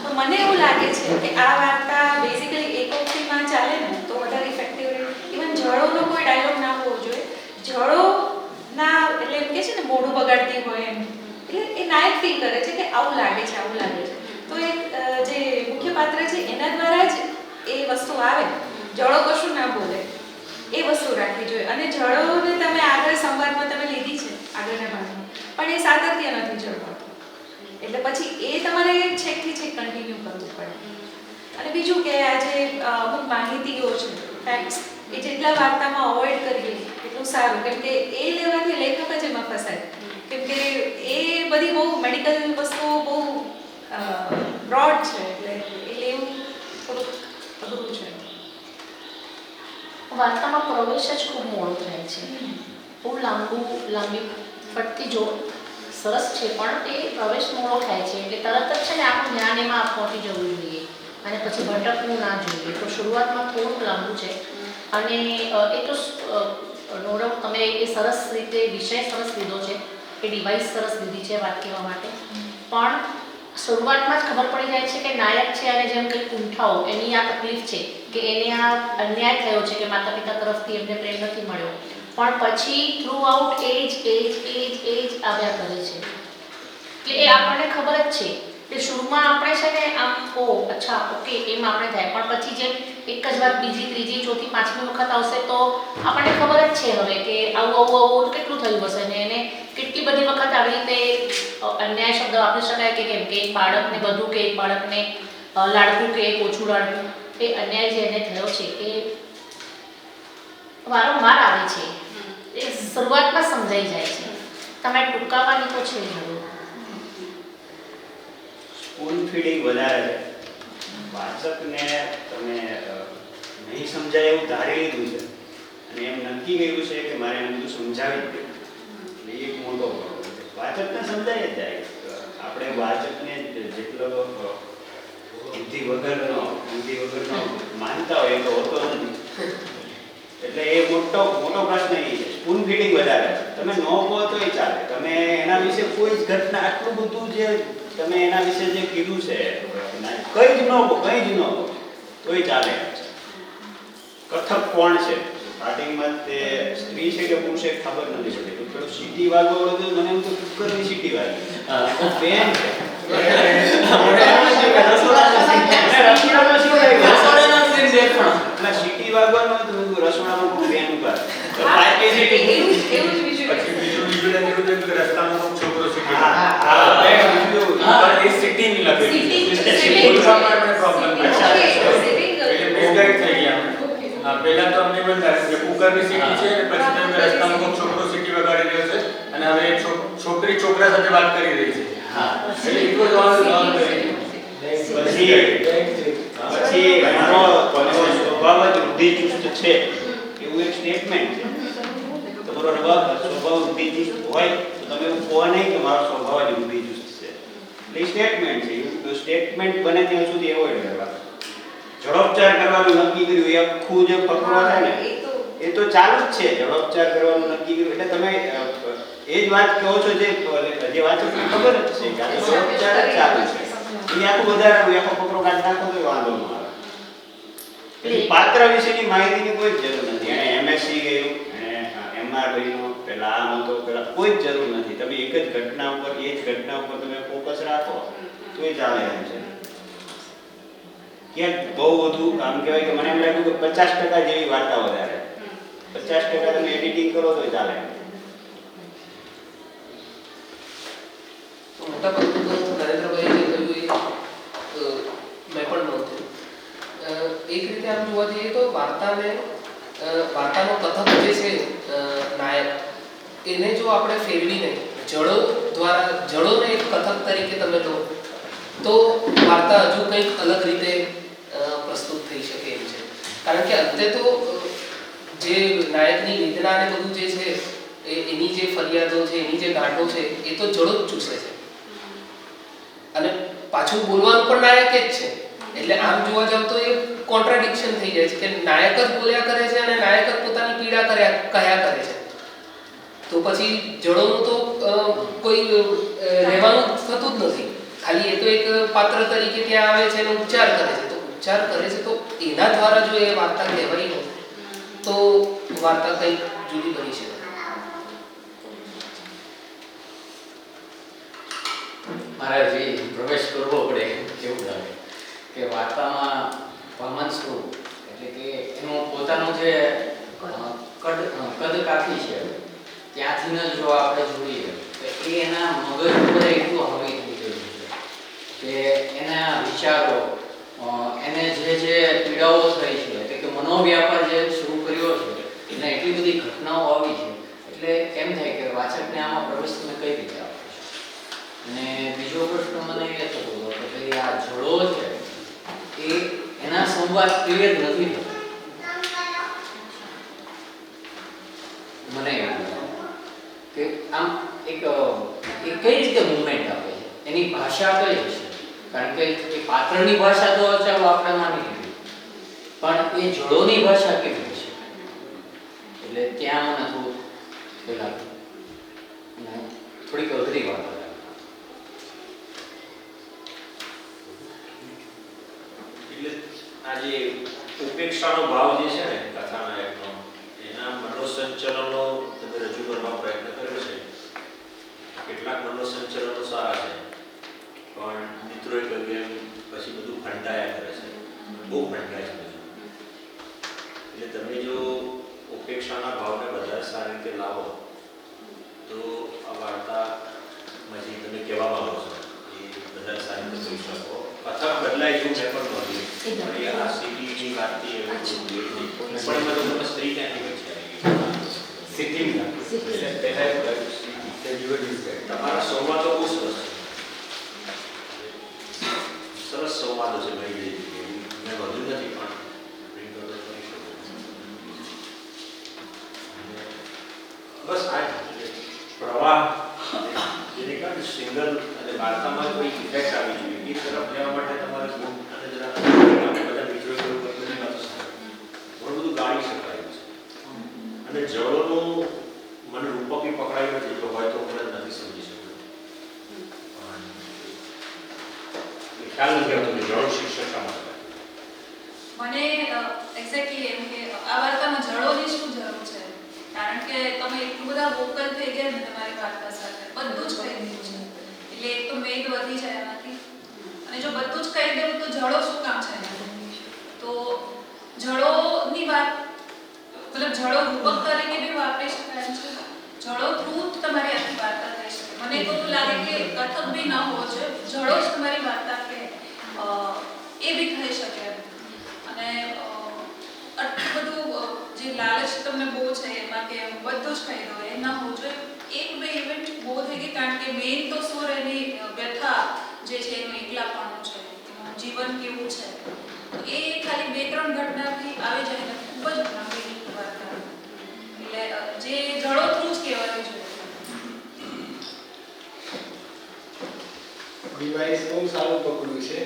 તો મને એવું લાગે છે કે આ વાર્તા બેઝિકલી એકોક્તિમાં ચાલે ને તો વધારે ઇફેક્ટિવ રહે. ઇવન જળોનો કોઈ ડાયલોગ ના હોવો જોઈએ. જળોના એટલે એમ કે છે ને મોઢું બગાડતી હોય એમ, એટલે એ નાયક ફીલ કરે છે કે આવું લાગે છે આવું લાગે છે. તો એક જે મુખ્ય પાત્ર છે એના દ્વારા જ એ વસ્તુ આવે. જળો કશું ના બોલે એ વસ્તુ રાખવી જોઈએ. અને જળોને તમે આગળ સંવાદમાં તમે લીધી છે આગળના ભાગમાં, પણ એ સાતત્ય નથી જળવાતું એટલે પછી એ તમારે છેકથી છેક કન્ટિન્યુ કરવું પડે. અને બીજું કે આ જે અમુક માહિતીઓ છે ફેક્ટ્સ એ જેટલા વાર્તામાં અવોઇડ કરીએ એટલું સારું, કેમ કે એ લેવાથી લેખક જ એમાં ફસાય. કેમ કે એ બધી બહુ મેડિકલ વસ્તુઓ બહુ બ્રોડ છે એટલે એ લેવું થોડુંક અઘરું છે. વાર્તામાં પ્રવેશ જ ખૂબ મોડો થાય છે. બહુ લાંબી ફટતી જો સરસ છે પણ એ પ્રવેશ મોડો થાય છે એટલે તરત જ છે ને આપણું જ્ઞાન એમાં પહોંચી જવું જોઈએ અને પછી ભટકવું ના જોઈએ. તો શરૂઆતમાં થોડુંક લાંબુ છે અને એ તો નો ડાઉટ તમે એ સરસ રીતે વિષય સરસ લીધો છે, એ ડિવાઇસ સરસ લીધી છે વાત કહેવા માટે. પણ શરૂઆતમાં જ ખબર પડી જાય છે કે નાયક છે અને જેમ કંઈ કુંઠાઓ એની આ તકલીફ છે કે એને આ અન્યાય થયો છે કે માતા પિતા તરફથી એમને પ્રેમ નથી મળ્યો, પણ પછી થ્રુ આઉટ એજ આવ્યા કરે છે. એટલે એ આપણને ખબર જ છે કે શરૂમાં આપણે છે ને આમ અચ્છા ઓકે એમ આપણે થાય, પણ પછી જેમ એક જ વાત બીજી ત્રીજી ચોથી પાંચમી વખત આવશે તો આપણને ખબર જ છે હવે કે આવું કેટલું થયું હશે ને એને કેટલી બધી વખત આવી રીતે અન્યાય શબ્દ વાપરી શકાય કે કેમ કે એક બાળકને બધું કે એક બાળકને લાડકું કે એક ઓછું લાડકું, એ અન્યાય જે એને થયો છે એ વારંવાર આવે છે. એ શરૂઆતમાં સમજાઈ જાય છે, તમે ટૂંકાવાની તો છે જરૂર. સ્પૂન ફીડિંગ વધારે છે. વાચકને તમે નહીં સમજાય એવું ધારી લીધું છે અને એમ નક્કી કર્યું છે કે મારે એમ બધું સમજાવી જ દેવું, એટલે એક મોટો પ્રોબ્લેમ છે. વાચકને સમજાય જ જાય. આપણે વાચકને જેટલો બુદ્ધિ વગરનો માનતા હોય એ તો હોતો નથી. એટલે એ મોટો પ્રશ્ન એ છે. સ્પૂન ફીડિંગ વધારે છે. તમે ન કહો તોય ચાલે, તમે એના વિશે કોઈ જ ઘટના આટલું બધું જે તમે એના વિશે જે કીધું છે કંઈ જ ન કહો તોય ચાલે. કથક કોણ છે સ્ટાર્ટિંગમાં તે સ્ત્રી છે કે પુરુષ છે ખબર નથી પડતી. તો પેલું સીટી વાગવા તો મને એમ તો કુકરની સીટી વાગી પેન છે સીટી વાગવાનું રસોડામાં કોઈ બેન ઉભા રસ્તામાં છોકરો પેલા તો અમને બધા કુકરની સીટી છે પછી રસ્તામાં કોઈ છોકરો સીટી વગાડી રહ્યો છે અને હવે છોકરી છોકરા સાથે વાત કરી રહી છે. પછી મારો સ્વભાવ જ વૃદ્ધિચુસ્ત છે એવું એક સ્ટેટમેન્ટ છે. તમારો સ્વભાવ વૃદ્ધિચુસ્ત હોય તો તમે એવું કહો નહીં કે મારો સ્વભાવ જ વૃદ્ધિચુસ્ત છે. એટલે સ્ટેટમેન્ટ છે. એવું સ્ટેટમેન્ટ બને ત્યાં સુધી એવોઇડ કરવા. જડોપચાર કરવાનું નક્કી કર્યું એ આખું જે ફકરો છે ને એ તો ચાલુ જ છે. જડોપચાર કરવાનું નક્કી કર્યું એટલે તમે એ જ વાત કહો છો જે વાચકને ખબર જ છે કે આ જડોપચાર જ ચાલુ છે. એ આખું વધારે આખો ફકરો કાઢી નાખો તો વાંધો ન આવે. એટલે પાત્ર વિશેની માહિતીની કોઈ જ જરૂર નથી. એને એમએસસી કર્યું, એને એમઆર કર્યું, પેલા આમ હતો, પેલા કોઈ જ જરૂર નથી. તમે એક જ ઘટના ઉપર એ જ ઘટના ઉપર તમે ફોકસ રાખો તો એ ચાલે એમ છે. ક્યાંક બહુ વધુ આમ કહેવાય કે મને એમ લાગ્યું કે 50% જેવી વાર્તા વધારે, 50% તમે એડિટિંગ કરો તો ચાલે. મોટા ભાગનું તો નરેન્દ્રભાઈ જે કહ્યું એ મેં પણ નોંધ્યું. એક રીતે આમ જોવા જઈએ તો વાર્તાનો કથક જે છે નાયક, એને જો આપણે ફેરવીને જડોને એક કથક તરીકે તમે લો તો વાર્તા હજુ કંઈક અલગ રીતે પ્રસ્તુત થઈ શકે એમ છે. કારણ કે અંતે તો જે નાયકની વેદના અને બધું જે છે એની જે ફરિયાદો છે, એની જે ગાંઠો છે એ તો જડો જ ચૂસે છે અને પાછું બોલવાનું પણ નાયક જ છે. એટલે આમ જોવા જાવ તો એ કોન્ટ્રાડિક્શન થઈ જાય છે કે નાયક જ બોલ્યા કરે છે અને નાયક જ પોતાની પીડા કયા કરે છે. તો પછી જડોનું તો કોઈ રહેવાનું થતું જ નથી. ખાલી એ તો એક પાત્ર તરીકે ત્યાં આવે છે અને ઉપચાર કરે છે. તો ઉપચાર કરે છે તો એના દ્વારા જો એ વાર્તા કહેવાય ને તો વાર્તા કંઈક જુદી બની શકે. મારે જે પ્રવેશ કરવો પડે એવું લાગે કે વાર્તામાં પરમાનસ્વરૂપ એટલે કે એનું પોતાનું જે કદ કાઠી છે ત્યાંથી જ જો આપણે જોઈએ તો એ એના મગજ ઉપર એટલું હાવી થઈ ગયું છે કે એના વિચારો એને જે પીડાઓ થઈ છે એટલે કે મનોવ્યાપાર જે શરૂ કર્યો છે એને એટલી બધી ઘટનાઓ આવી છે એટલે એમ થાય કે વાચકને આમાં પ્રવેશ તમે કઈ રીતે આપો છો. અને બીજો પ્રશ્ન મને એ થતો હતો કે ભાઈ આ જડો છે એ એના સંવાદ ક્લિયર નથી થતો. મને એવું કે આમ એક એ કઈ રીતે મૂવમેન્ટ આપે છે, એની ભાષા કઈ હશે. કારણ કે એ પાત્રની ભાષા તો ચાલો આપણે માની લીધી, પણ એ જડોની ભાષા કેવી હશે એટલે ત્યાં મને થોડું પેલા થોડીક અઘરી વાત હતી. એટલે આ જે ઉપેક્ષાનો ભાવ જે છે ને કથાનાયકનો, એના મનોસંચલનો તમે રજૂ કરવા પ્રયત્ન કર્યો છે. કેટલાક મનોસંચલનો સારા છે પણ મિત્રોએ કહ્યું એમ પછી બધું ફંટાયા કરે છે, બહુ ફંટાય છે બધું. એટલે તમે જો ઉપેક્ષાના ભાવને વધારે સારી રીતે લાવો તો આ વાર્તામાં જે તમે કહેવા માંગો છો એ વધારે સારી રીતે કહી શકો. કથા બદલાય એવું મેં પણ નોંધ્યું. પણ એ આ સિટીની વાતથી એવું પણ એમાં તો તમે સ્ત્રી ક્યાંથી તમારા સંવાદો બહુ સરસ સરસ સંવાદો છે. ભાઈ મેં વધુ નથી પણ બસ આ પ્રવાહ જેને કહે સિંગલ અને વાર્તામાં કોઈ ઇફેક્ટ આવી જોઈએ એ તરફ લેવા માટે તમારે બુક અને જરા બધા મિત્રો બધી વાતો ઘણું બધું ગાળી શકાય છે. અને જળોનું મને રૂપકી પકડાયું નથી તો હોય તો મને નથી સમજી શકતો. ખ્યાલ નથી આવતો કે જળો શિક્ષક શા માટે. મને એક્ઝેક્ટલી એમ કે આ વાર્તામાં જળોની શું જરૂર છે. કારણ કે તમે એટલું બધા વોકલ થઈ ગયા ને તમારી વાર્તા સાથે, બધું જ કહી દીધું છે એટલે એક તો મેદ વધી જાય એમાંથી. અને જો બધું જ કહી દેવું તો જળો શું કામ છે. તો જળોની વાત મતલબ જળો રૂપક તરીકે બી વાપરી શકાય છે. જળો થ્રુ તમારી આખી વાર્તા થઈ શકે. મને તો લાગે કે કથક બી ન હોવો જોઈએ, જળો જ તમારી વાર્તા કે એ બી થઈ શકે. અને આટલું બધું જે લાલચ તમને બહુ છે એમાં કે બધું જ કહી દો એ ના હોવું જોઈએ. એક બે ઇવેન્ટ બહુ થઈ ગઈ કારણ કે મેઇન તો સુર એની વ્યથા જે છે એનું એકલાપણું છે, એનું જીવન કેવું છે એ ખાલી 2-3 ઘટનાથી આવી જાય ને ખૂબ જ ગંભીર વાર્તા. એટલે જે જળો થ્રુ જ કહેવાયું છે. ડિવાઇસ બહુ સારું પકડ્યું છે.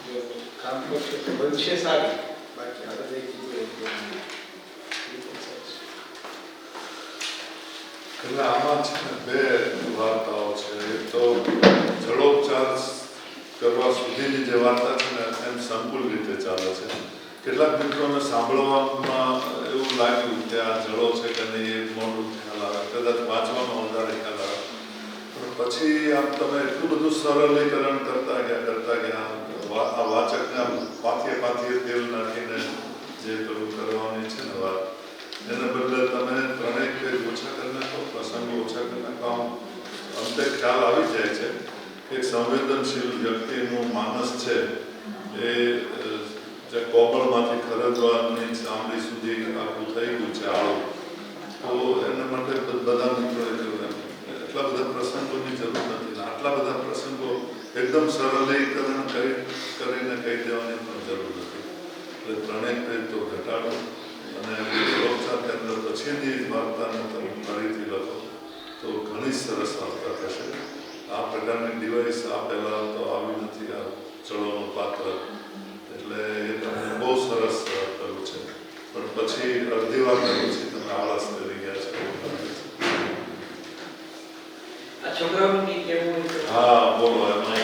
જો કામ કરશે તો બનશે સારું. બાકી આ બધા કીધું એટલે આમાં છે ને બે વાર્તાઓ છે. એક તો જળોપચાર કરવા સુધીની જે વાર્તા છે ને એમ સંકુલ રીતે ચાલે છે. કેટલાક મિત્રોને સાંભળવામાં એવું લાગ્યું કે આ જડો છે કે નહીં એ મોટું ખ્યાલ આવે, કદાચ વાંચવામાં વધારે ખ્યાલ આવે. પણ પછી આમ તમે એટલું બધું સરળીકરણ કરતા ગયા આ વાચકને આમ પાથીએ તેલ નાખીને જે પેલું કરવાની છે ને વાત, એને બદલે તમે 3 પેજ ઓછા કરી નાખો, પ્રસંગો ઓછા કરી નાખો. આમ અંતે ખ્યાલ આવી જાય છે કે એક સંવેદનશીલ વ્યક્તિનું માનસ છે એ જે કોમળમાંથી ખરજવાની ચામડી સુધી આખું થઈ ગયું છે આળું. તો એના માટે બધા મિત્રોએ કહ્યું એટલા બધા પ્રસંગોની જરૂર નથી, આટલા બધા પ્રસંગો એકદમ સરળીકરણ કરીને કહી દેવાની પણ જરૂર નથી. એટલે 3 પેજ તો ઘટાડો અને શ્લોક સાથે અંદર પછીની વાર્તાને તમે ફરીથી લખો તો ઘણી સરસ વાર્તા થશે. આ પ્રકારની ડિવાઇસ આ પહેલાં તો આવી નથી, આ ચળોનું પાત્ર, એટલે એ તમને બહુ સરસ કર્યું છે. પણ પછી અડધી વાર્તા પછી તમે આળસ કરી ગયા છે. આ છોકરાઓની કેવું? હા બોલો એમાં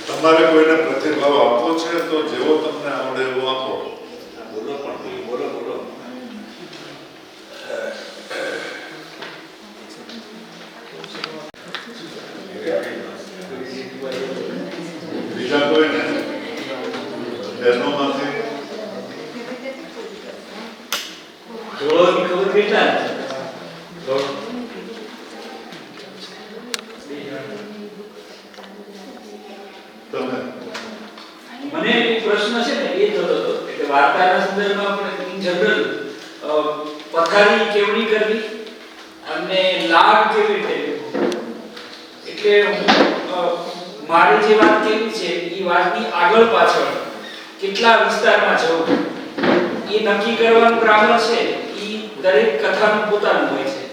તમારે કોઈને પ્રતિભાવ આપવો છે તો જેવો તમને આવડે એવો આપો. બોલો પણ બોલો. બીજા કોઈને બહેનોમાંથી જોડોની ખબર કેટલા? તમે મને એક પ્રશ્ન છે ને એ થતો હતો એટલે વાર્તાના સંદર્ભમાં પણ ઇન જનરલ પથારી કેવડી કરવી અને લાગ કેવી રીતે એટલે મારે જે વાત કેવી છે એ વાતની આગળ પાછળ કેટલા વિસ્તારમાં જવું એ નક્કી કરવાનું ગ્રામર છે એ દરેક કથાનું પોતાનું હોય છે.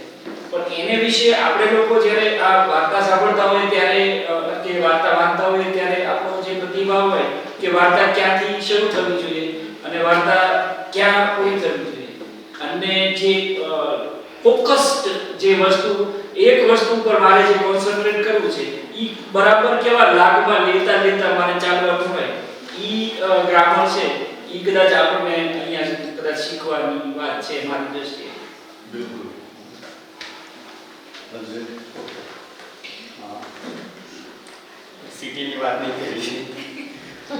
પણ એને વિશે આપણે લોકો જ્યારે આ વાર્તા સાંભળતા હોય ત્યારે કે વાર્તા વાંચતા હોય ત્યારે આપણો જે પ્રતિભાવ હોય કે વાર્તા ક્યાંથી શરૂ થવી જોઈએ અને વાર્તા ક્યાં પૂરી થવી જોઈએ અને જે ફોકસ્ડ જે વસ્તુ એક વસ્તુ પર મારે જે કોન્સન્ટ્રેટ કરવું છે ઈ બરાબર કેવા લાગમાં લેતા મારે ચાલવાનું હોય ઈ ગ્રામર છે ઈ કદાચ આપણને અહીંયા કદાચ શીખવાની વાત છે મારી દ્રષ્ટિએ. બિલકુલ. સિટીની વાત નહીં કરી.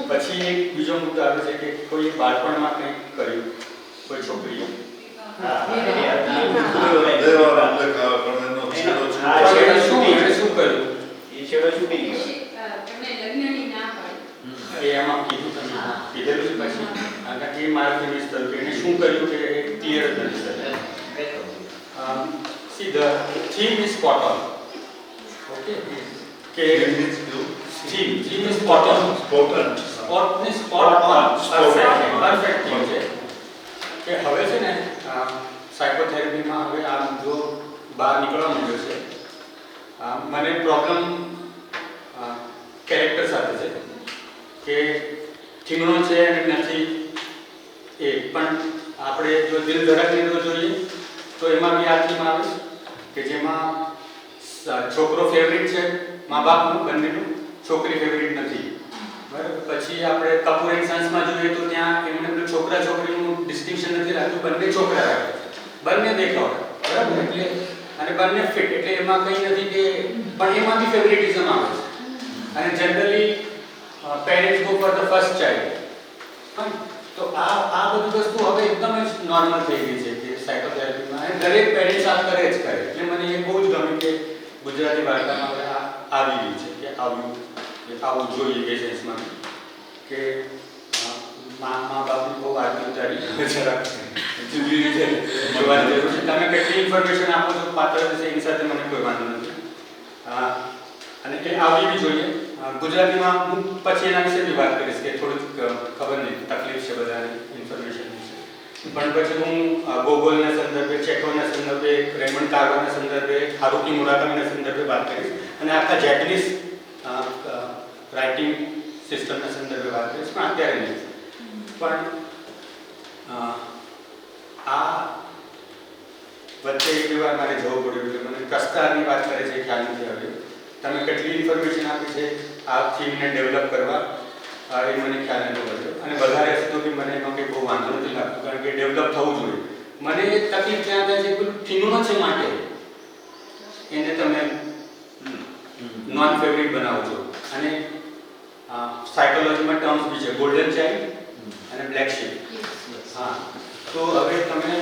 પછી એક બીજો મુદ્દો આવે છે કે કોઈ બાળપણમાં કંઈક કર્યું, કોઈ છોકરીએ શું કર્યું એ છેડો છૂટી ગયો. તમને લગ્નની ના પાડી. એ એમાં કીધું તમે કીધેલું છે પછી કારણ કે એ મારાથી મિસ થયું કે એને શું કર્યું કે ક્લિયર જ નથી થયું. See, the theme is spot on. Okay? Theme is spot on. Perfect theme છે. કે હવે છે ને સાયકોથેરાપીમાં હવે આ જો બહાર નીકળવા માંડ્યો છે. મને પ્રોબ્લેમ કેરેક્ટર સાથે છે કે ઠીંગણો છે અને નથી એ પણ આપણે જો દિલ ધડકને તો જોઈએ તો એમાં બી આ થીમ આવે કે જેમાં છોકરો ફેવરિટ છે મા બાપનું બંનેનું, છોકરી ફેવરિટ નથી. બરાબર. પછી આપણે કપૂર એન્ડ સન્સમાં જોઈએ તો ત્યાં એમને છોકરા છોકરીનું ડિસ્ટિંક્શન નથી રાખતું, બંને છોકરા રાખે છે, બંને દેખાવડા. બરાબર. એટલે અને બંને ફિટ એટલે એમાં કંઈ નથી કે પણ એમાં બી ફેવરિટિઝમ આવે છે. અને generally parents go for the first child. તો આ બધી વસ્તુ હવે એકદમ જ નોર્મલ થઈ ગઈ છે કે સાયકોથેરાપીમાં અને દરેક પેરેન્ટ્સ આ કરે જ કરે. એટલે મને એ બહુ જ ગમ્યું કે ગુજરાતી વાર્તામાં હવે આવી ગયું છે કે આવું જોઈએ કે સેન્સમાં કે મા બાપની બહુ આરતી ઉતારી જરાક જુદી રીતે જોવાની જરૂર છે. તમે કેટલી ઇન્ફોર્મેશન આપો છો પાત્ર વિશે એની સાથે મને કોઈ વાંધો નથી અને એ આવવી બી જોઈએ. ગુજરાતીમાં હું પછી એના વિશે બી વાત કરીશ કે થોડુંક ખબર નહીં તકલીફ છે બધાની ઇન્ફોર્મેશન વિશે. પણ પછી હું ગોગોલના સંદર્ભે, ચેખોવના સંદર્ભે, રેમન્ડ કાર્વરના સંદર્ભે, હારુકી મુરાકામીના સંદર્ભે વાત કરીશ અને આખા જેપનીઝ રાઇટિંગ સિસ્ટમના સંદર્ભે વાત કરીશ પણ અત્યારે નહીં. પણ વચ્ચે એક વાર મારે જવું પડ્યું એટલે મને પ્રસ્તારની વાત કરે છે ખ્યાલ નથી આવ્યો. તમે કેટલી ઇન્ફોર્મેશન આપી છે આ થીમને ડેવલપ કરવા એ મને ખ્યાલ નથી પડ્યો અને વધારે હશે તો બી મને એમાં કંઈ બહુ વાંધો નથી લાગતો કારણ કે ડેવલપ થવું જોઈએ. મને તકલીફ ત્યાં થાય છે પેલું થીમમાં છે માટે એને તમે નોન ફેવરિટ બનાવો છો અને સાયકોલોજીમાં ટર્મ્સ બી છે ગોલ્ડન ચાઇલ્ડ અને બ્લેક શીપ. હા તો હવે તમે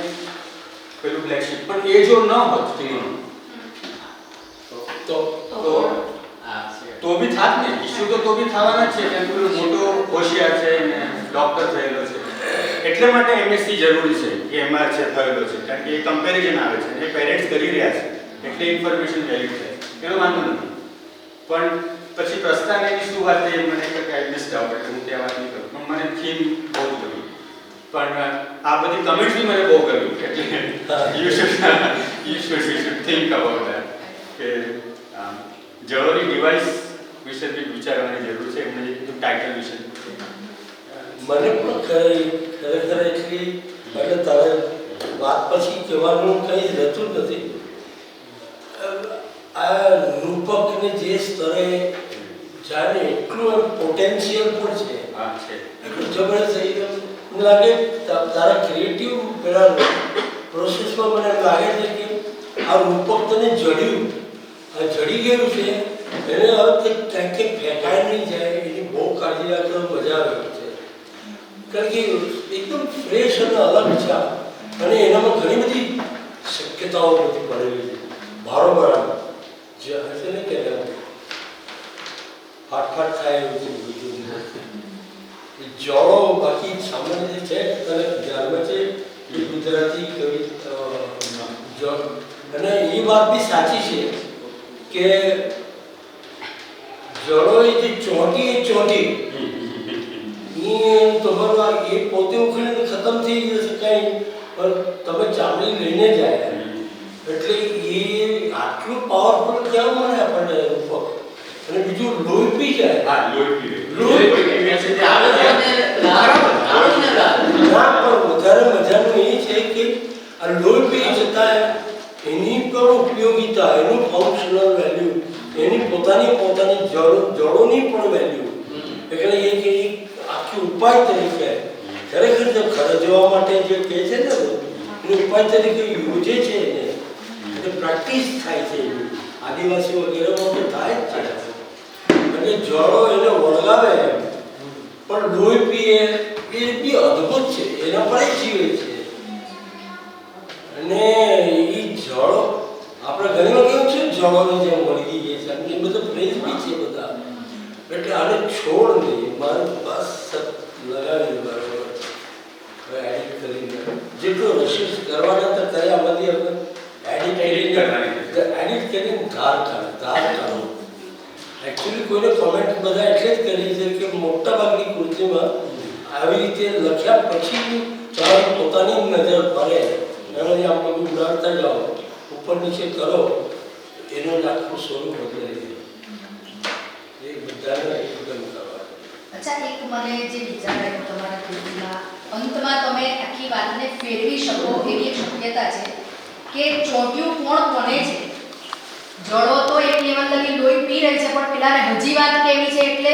પેલું બ્લેક શીપ પણ એ જો ન હોત થીમનું તો બી થાત ને ઇસ્યુ તો બી થવાના જ છે કેમ પેલું મોટો હોશિયાર છે ને ડોક્ટર થયેલો છે એટલા માટે એમએસસી જરૂરી છે કે એમાં છે થયેલો છે કારણ કે એ કમ્પેરિઝન આવે છે એ પેરેન્ટ્સ કરી રહ્યા છે એટલે ઇન્ફોર્મેશન વેલિડ થાય એનો વાંધો નથી. પણ પછી પ્રસ્તાવની શું વાત છે મને કે આઈ મિસ આઉટ એટલે હું ત્યાં વાત નહીં કરું પણ મને થીમ બહુ જ ગમી પણ આ બધી કમેન્ટ્સ બી મને બહુ ગમી એટલે you should think about that કે જળોની ડિવાઇસ વિશે બી વિચારવાની જરૂર છે એમને જે કીધું ટાઇટલ વિશે મને પણ ખરેખર એટલી એટલે તારે વાત પછી કહેવાનું કંઈ જ રહેતું જ નથી. આ રૂપકને જે સ્તરે જાણે એટલું પોટેન્શિયલ પણ છે એટલું જબરદસ્ત થઈ ગયું. મને લાગે તારા ક્રિએટિવ પેલા પ્રોસેસમાં મને એમ લાગે છે કે આ રૂપક તને જડ્યું આ જડી ગયું છે એને હવે તે ક્યાંક ફેંકાય નહીં જાય એની બહુ કાળજી રાખવાની મજા આવે છે કારણ કે એકદમ ફ્રેશ અને અલગ છે અને એનામાં ઘણી બધી શક્યતાઓ બધી પડેલી છે બરાબર જે હશે ને કે ફાટફાટ થાય એવું છે બધું જળો બાકી સામાન્ય જે છે તને ધ્યાનમાં છે એ ગુજરાતી કવિ જળ અને એ વાત બી સાચી છે કે જળો એ જે ચોંટી એ ચોંટી તમારું એ પોતે ઉખડીને ખતમ થઈ જશે કંઈ પણ તમે ચામડી લઈને જાય એટલે એ આટલું પાવરફુલ ક્યાં મળે આપણને રૂપક અને બીજું લોહી પી જાય. હા લોહી પી વધારે મજાનું એ છે કે આ લોહી પી જતા એની પણ ઉપયોગિતા એનું ફંક્શનલ વેલ્યુ એની પોતાની જળોની પણ વેલ્યુ એટલે એ કે આખી ઉપાય તરીકે ખરેખર જે ખર્ચવા માટે જે કહે છે ને એ ઉપાય તરીકે યોજે છે એને એટલે પ્રેક્ટિસ થાય છે આદિવાસી વગેરેમાં તો થાય જ છે અને જળો એને વળગાવે પણ લોહી પીએ એ બી અદ્ભુત છે એના પર જીવે છે અને એ જળો આપણે ઘણી વાર કેવું છે જળોની જેમ વળગી જાય છે એ બધા ફ્રેશ બી છે બધા એટલે આને છોડ નહીં મારે બસ લગાવી બરાબર એડિટ કરીને જેટલો રસીસ કરવાના તો કરે આમાંથી આપણે એડિટ કરીને ધાર કાઢો એકચ્યુઅલી કોઈને કોમેન્ટ બધા એટલે જ કરી છે કે મોટાભાગની કૃતિમાં આવી રીતે લખ્યા પછી તમારી પોતાની નજર પડે એમાંથી આમ બધું ઉડાડતા જાઓ ઉપર નીચે કરો એનું જ આખું સ્વરૂપ બદલાઈ જાય એ બધાને અચ્છા એક મને જે વિચાર આવ્યો તમારા કૃતિમાં અંતમાં તમે આખી વાતને ફેરવી શકો એવી એક શક્યતા છે કે ચોંટ્યું કોણ કોને છે જળો તો એક લેવલ લગી લોહી પી રહી છે પણ પેલાને હજી વાત કેવી છે એટલે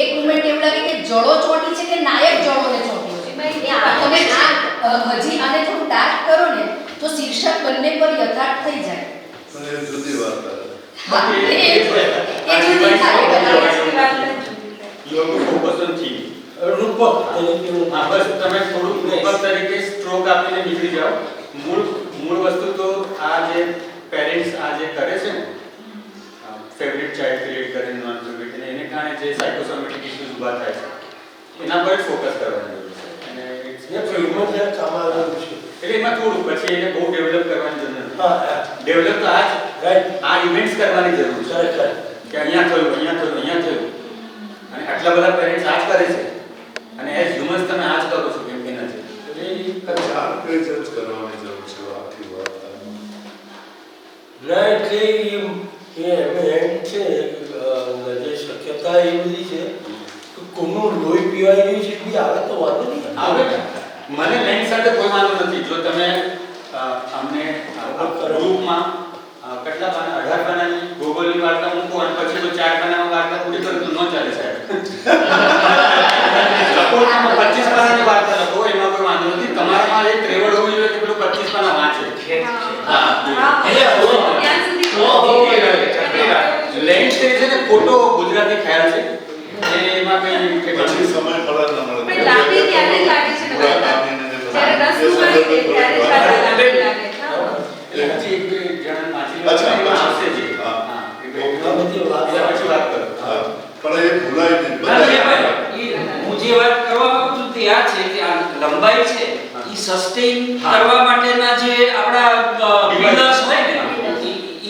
એક મોમેન્ટ એવું લાગે કે જળો ચોંટી છે કે નાયક જળોને ચોંટ્યો છે તમે આ હજી આને થોડું ડાર્ક કરો ને તો શીર્ષક બંને પર યથાર્થ થઈ જાય પણ એ જુદી વાત હા એ જુદી થાય લોકો ફોકસ નથી રૂપક હા બસ તમે થોડું રૂપક તરીકે સ્ટ્રોક આપીને નીકળી જાઓ મૂળ વસ્તુ તો આ જે પેરેન્ટ્સ આ જે કરે છે ને ફેવરિટ ચાઇલ્ડ ક્રિએટ કરે નોન ફેવરિટ એને કારણે જે સાયકોસોમેટિક ઇશ્યુઝ ઊભા થાય છે એના પર જ ફોકસ કરવાની જરૂર છે અને એટલે એમાં થોડું પછી એને બહુ ડેવલપ કરવાની જરૂર નથી ડેવલપ તો આ ઇવેન્ટ્સ કરવાની જરૂર છે કે અહીંયા થયું અને આટલા બધા પેરેન્ટ્સ આ જ કરે છે અને એઝ હ્યુમન્સ તમે આ જ કરો છો કેમ કે નથી એટલે ચાર પેજ જ કરવાની જરૂર છે આખી વાત ના એટલે એમ છે જે શક્યતા એ બધી છે કે કોનું લોહી પીવાય રહ્યું છે બી આવે તો વાંધો નહીં આવે મને લાઈન સાથે કોઈ વાંધો નથી જો તમે અમને ગ્રુપમાં કેટલા પાના 18 પાનાની ભૂગોળની વાર્તા મૂકો અને પછી તો 4 પાનામાં વાર્તા પૂરી કરો તો ન ચાલે સાહેબ. સપોર્ટમાં 25 પાનાની વાર્તા લખો એમાં કોઈ વાંધો નથી. તમારામાં એક ત્રેવડ હોવી જોઈએ કે પેલું 25 પાના વાંચે. લેન્થ છે ને ખોટો ગુજરાતી ખ્યાલ છે એમાં કઈ પછી સમય પડે ન મળે પણ લાંબી ત્યારે જ લાગે છે પૂરા કામીને જે જ્યારે રસ ઉમરે ત્યારે જ લાગે છે. હજી એક બે જણ વાંચી અચ્છા, એમાં આવશે જ. હા. હા એ બે આ બધી વાત પછી વાત કરો. હા, પણ એ ભૂલાય નહીં. ના, એ ભાઈ, હું જે વાત કરવા માંગુ છું તે આ છે કે આ લંબાઈ છે એ સસ્ટેઇન કરવા માટેના જે આપણા બિલ્ડર્સ હોય ને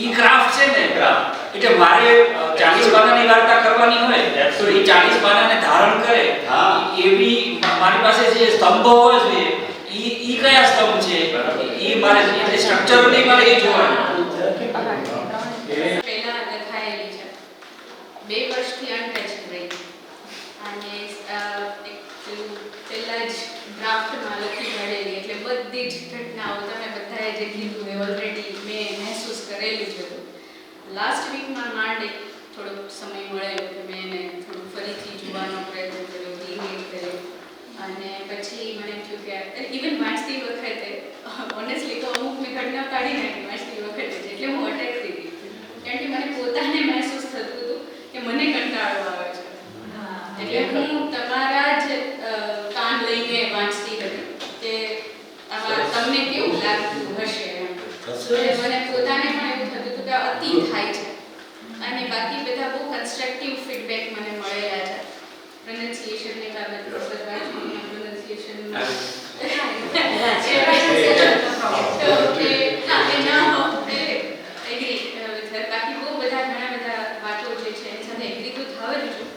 ઈ ક્રાફ્ટ છે ને એટલે મારે 40 પાનાની વાર્તા કરવાની હોય તો એ 40 પાનાને ધારણ કરે એવી મારી પાસે જે સ્તંભ હોય છે ઈ કયા સ્તંભ છે ઈ મારે એટલે સ્ટ્રક્ચરલી મારે એ જોવાનું. પહેલા લખાયેલી છે 2 વર્ષથી અનટચ રહી અને એક પહેલા જ ડ્રાફ્ટમાં લખી કાઢેલી એટલે બધી જ ઘટનાઓ તમે બધાએ જે કીધું એ ઓલરેડી મેં મહેસૂસ કરેલું છે. લાસ્ટ વીકમાં માંડ એક થોડો સમય મળેલો કે મેં એને થોડું ફરીથી જોવાનો પ્રયત્ન કર્યો, રીરીડ કર્યો અને પછી મને થયું કે ઇવન વાંચતી વખતે ઓનેસ્ટલી તો અમુક મેં ઘટના કાઢી નાખી વાંચતી વખતે જ એટલે હું અટકતી હતી કારણ કે મને પોતાને મહેસૂસ થતું હતું કે મને કંટાળો આવે છે એટલે હું તમારા જ કાન લઈને વાંચતી હતી કે આમાં તમને કેવું લાગતું હશે એમ. મને પોતાને પણ એવું થતું હતું કે અતિ થાય છે અને બાકી બધા બહુ કન્સ્ટ્રક્ટિવ ફીડબેક મને મળેલા છે. પ્રોનન્સિએશનની બાબતે પ્રોનન્સિએશન બાકી બહુ બધા ઘણા બધા વાતો જે છે એની સાથે એગ્રી તો થવા જ છું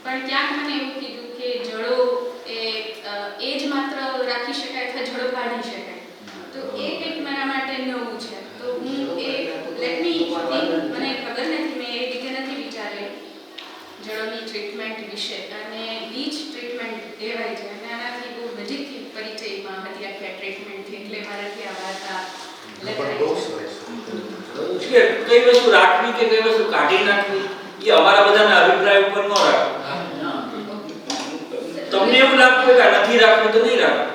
પણ ક્યાંક મને એવું કીધું કે જડો એ જ માત્ર રાખી શકાય અથવા જડો કાઢી શકાય તો એ કંઈક મારા માટે નવું છે. તો હું એ લેટ મી મને ખબર નથી મેં એ રીતે નથી વિચારેલું જળોની ટ્રીટમેન્ટ વિશે અને બીચ ટ્રીટમેન્ટ કહેવાય છે અને આનાથી બહુ નજીકથી પરિચયમાં હતી આખી ટ્રીટમેન્ટથી એટલે મારાથી આ વાર્તા એટલે કઈ વસ્તુ રાખવી કે કઈ વસ્તુ કાઢી નાખવી એ અમારા બધાના અભિપ્રાય ઉપર ન રાખવું. તમને એવું લાગતું કે આ નથી રાખવું તો નહીં રાખવું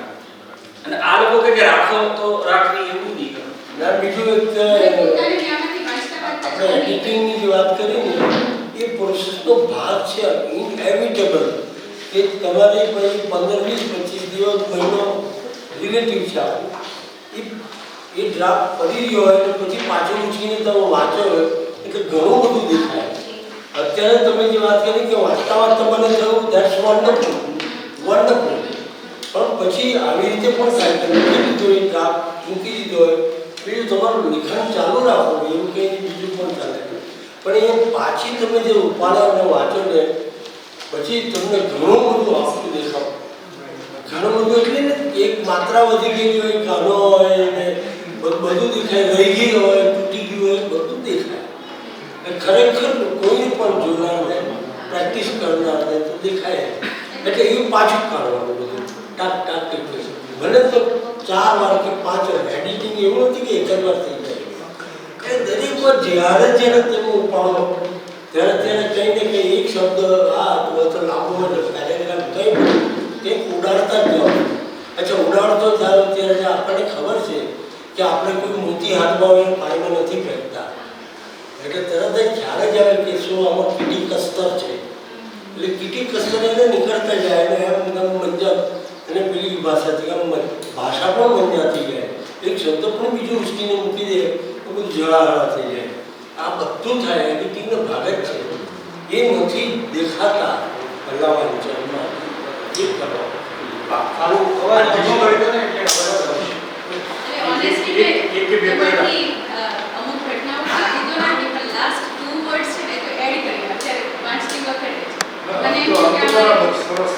અને આ લોકો કે રાખો તો રાખવી એવું નહીં કરવું. બીજું એક આપણે એડિટિંગની જે વાત કરી ને એ પ્રોસેસનો ભાગ છે ઇનએવિટેબલ કે તમારે પછી 15, 20, 25 દિવસ મહિનો રિલેટિવ છે એ ડ્રાફ્ટ પડી રહ્યો હોય એટલે પછી પાછું ઉછીને તમે વાંચો એટલે ઘણું બધું દેખાય. અત્યારે તમે જે વાત કરી કે વાંચતા વાંચતા મને થયું ધેટ્સ વન્ડરફુલ પણ પછી આવી રીતે પણ થાય તમે કીધું એ ડ્રાફ્ટ મૂકી દીધો હોય બીજું તમારું લેખન ચાલુ રાખો એવું કંઈ બીજું પણ ચાલે પણ એ પાછી તમે જે ઉપાડો અને વાંચો ને પછી તમને ઘણું બધું આપતું દેખાવ ઘણું બધું એટલે ને એક માત્રા વધી ગઈ હોય ગાનો હોય ને બધું દેખાય રહી ગઈ હોય તૂટી ગયું હોય બધું દેખાય ખરેખર કોઈ પણ જોનારને પ્રેક્ટિસ કરનારને તો દેખાય એટલે એવું પાછું કાઢવાનું બધું ટાક ટાક ટીક ભલે તો 4 વાર કે 5 વાર એડિટિંગ એવું નથી કે એક જ વાર થઈ જાય એ દરેક વાર જ્યારે જ્યારે તમે ઉપાડો ત્યારે કંઈ ને કંઈ એક શબ્દ તો લાંબો પેરેગ્રાફ કંઈક ઉડાડતા જ જાઓ. અચ્છા ઉડાડતો જાઓ ત્યારે આપણને ખબર છે કે આપણે કોઈ મોટી હાથમાં હોય પાણીમાં નથી ફેંકતા એટલે તરત જ ખ્યાલ જ આવે કે શું આમાં કીટી કસ્તર છે એટલે કીટી કસ્તર એને નીકળતા જાય અને એમ મંજા અને પેલી ભાષાથી આમ ભાષા પણ મંજા થઈ જાય એક શબ્દ પણ બીજું ઉચકીને મૂકી દે તો બધું જળાહળા થઈ જાય. આ બધું થાય એડિટિંગનો ભાગ જ છે એ નથી દેખાતા ભલાવાની ચરમાં એ કરો આવું અવાજ ધીમો કરી દો ને એટલે ઓનેસ્ટલી એમાંથી અમુક ઘટનાઓ કાઢી તો નાખી પણ લાસ્ટ 2 વર્ડ્સ છે ને તો એડ કરી અત્યારે વાંચતી વખતે અને બરાબર સરસ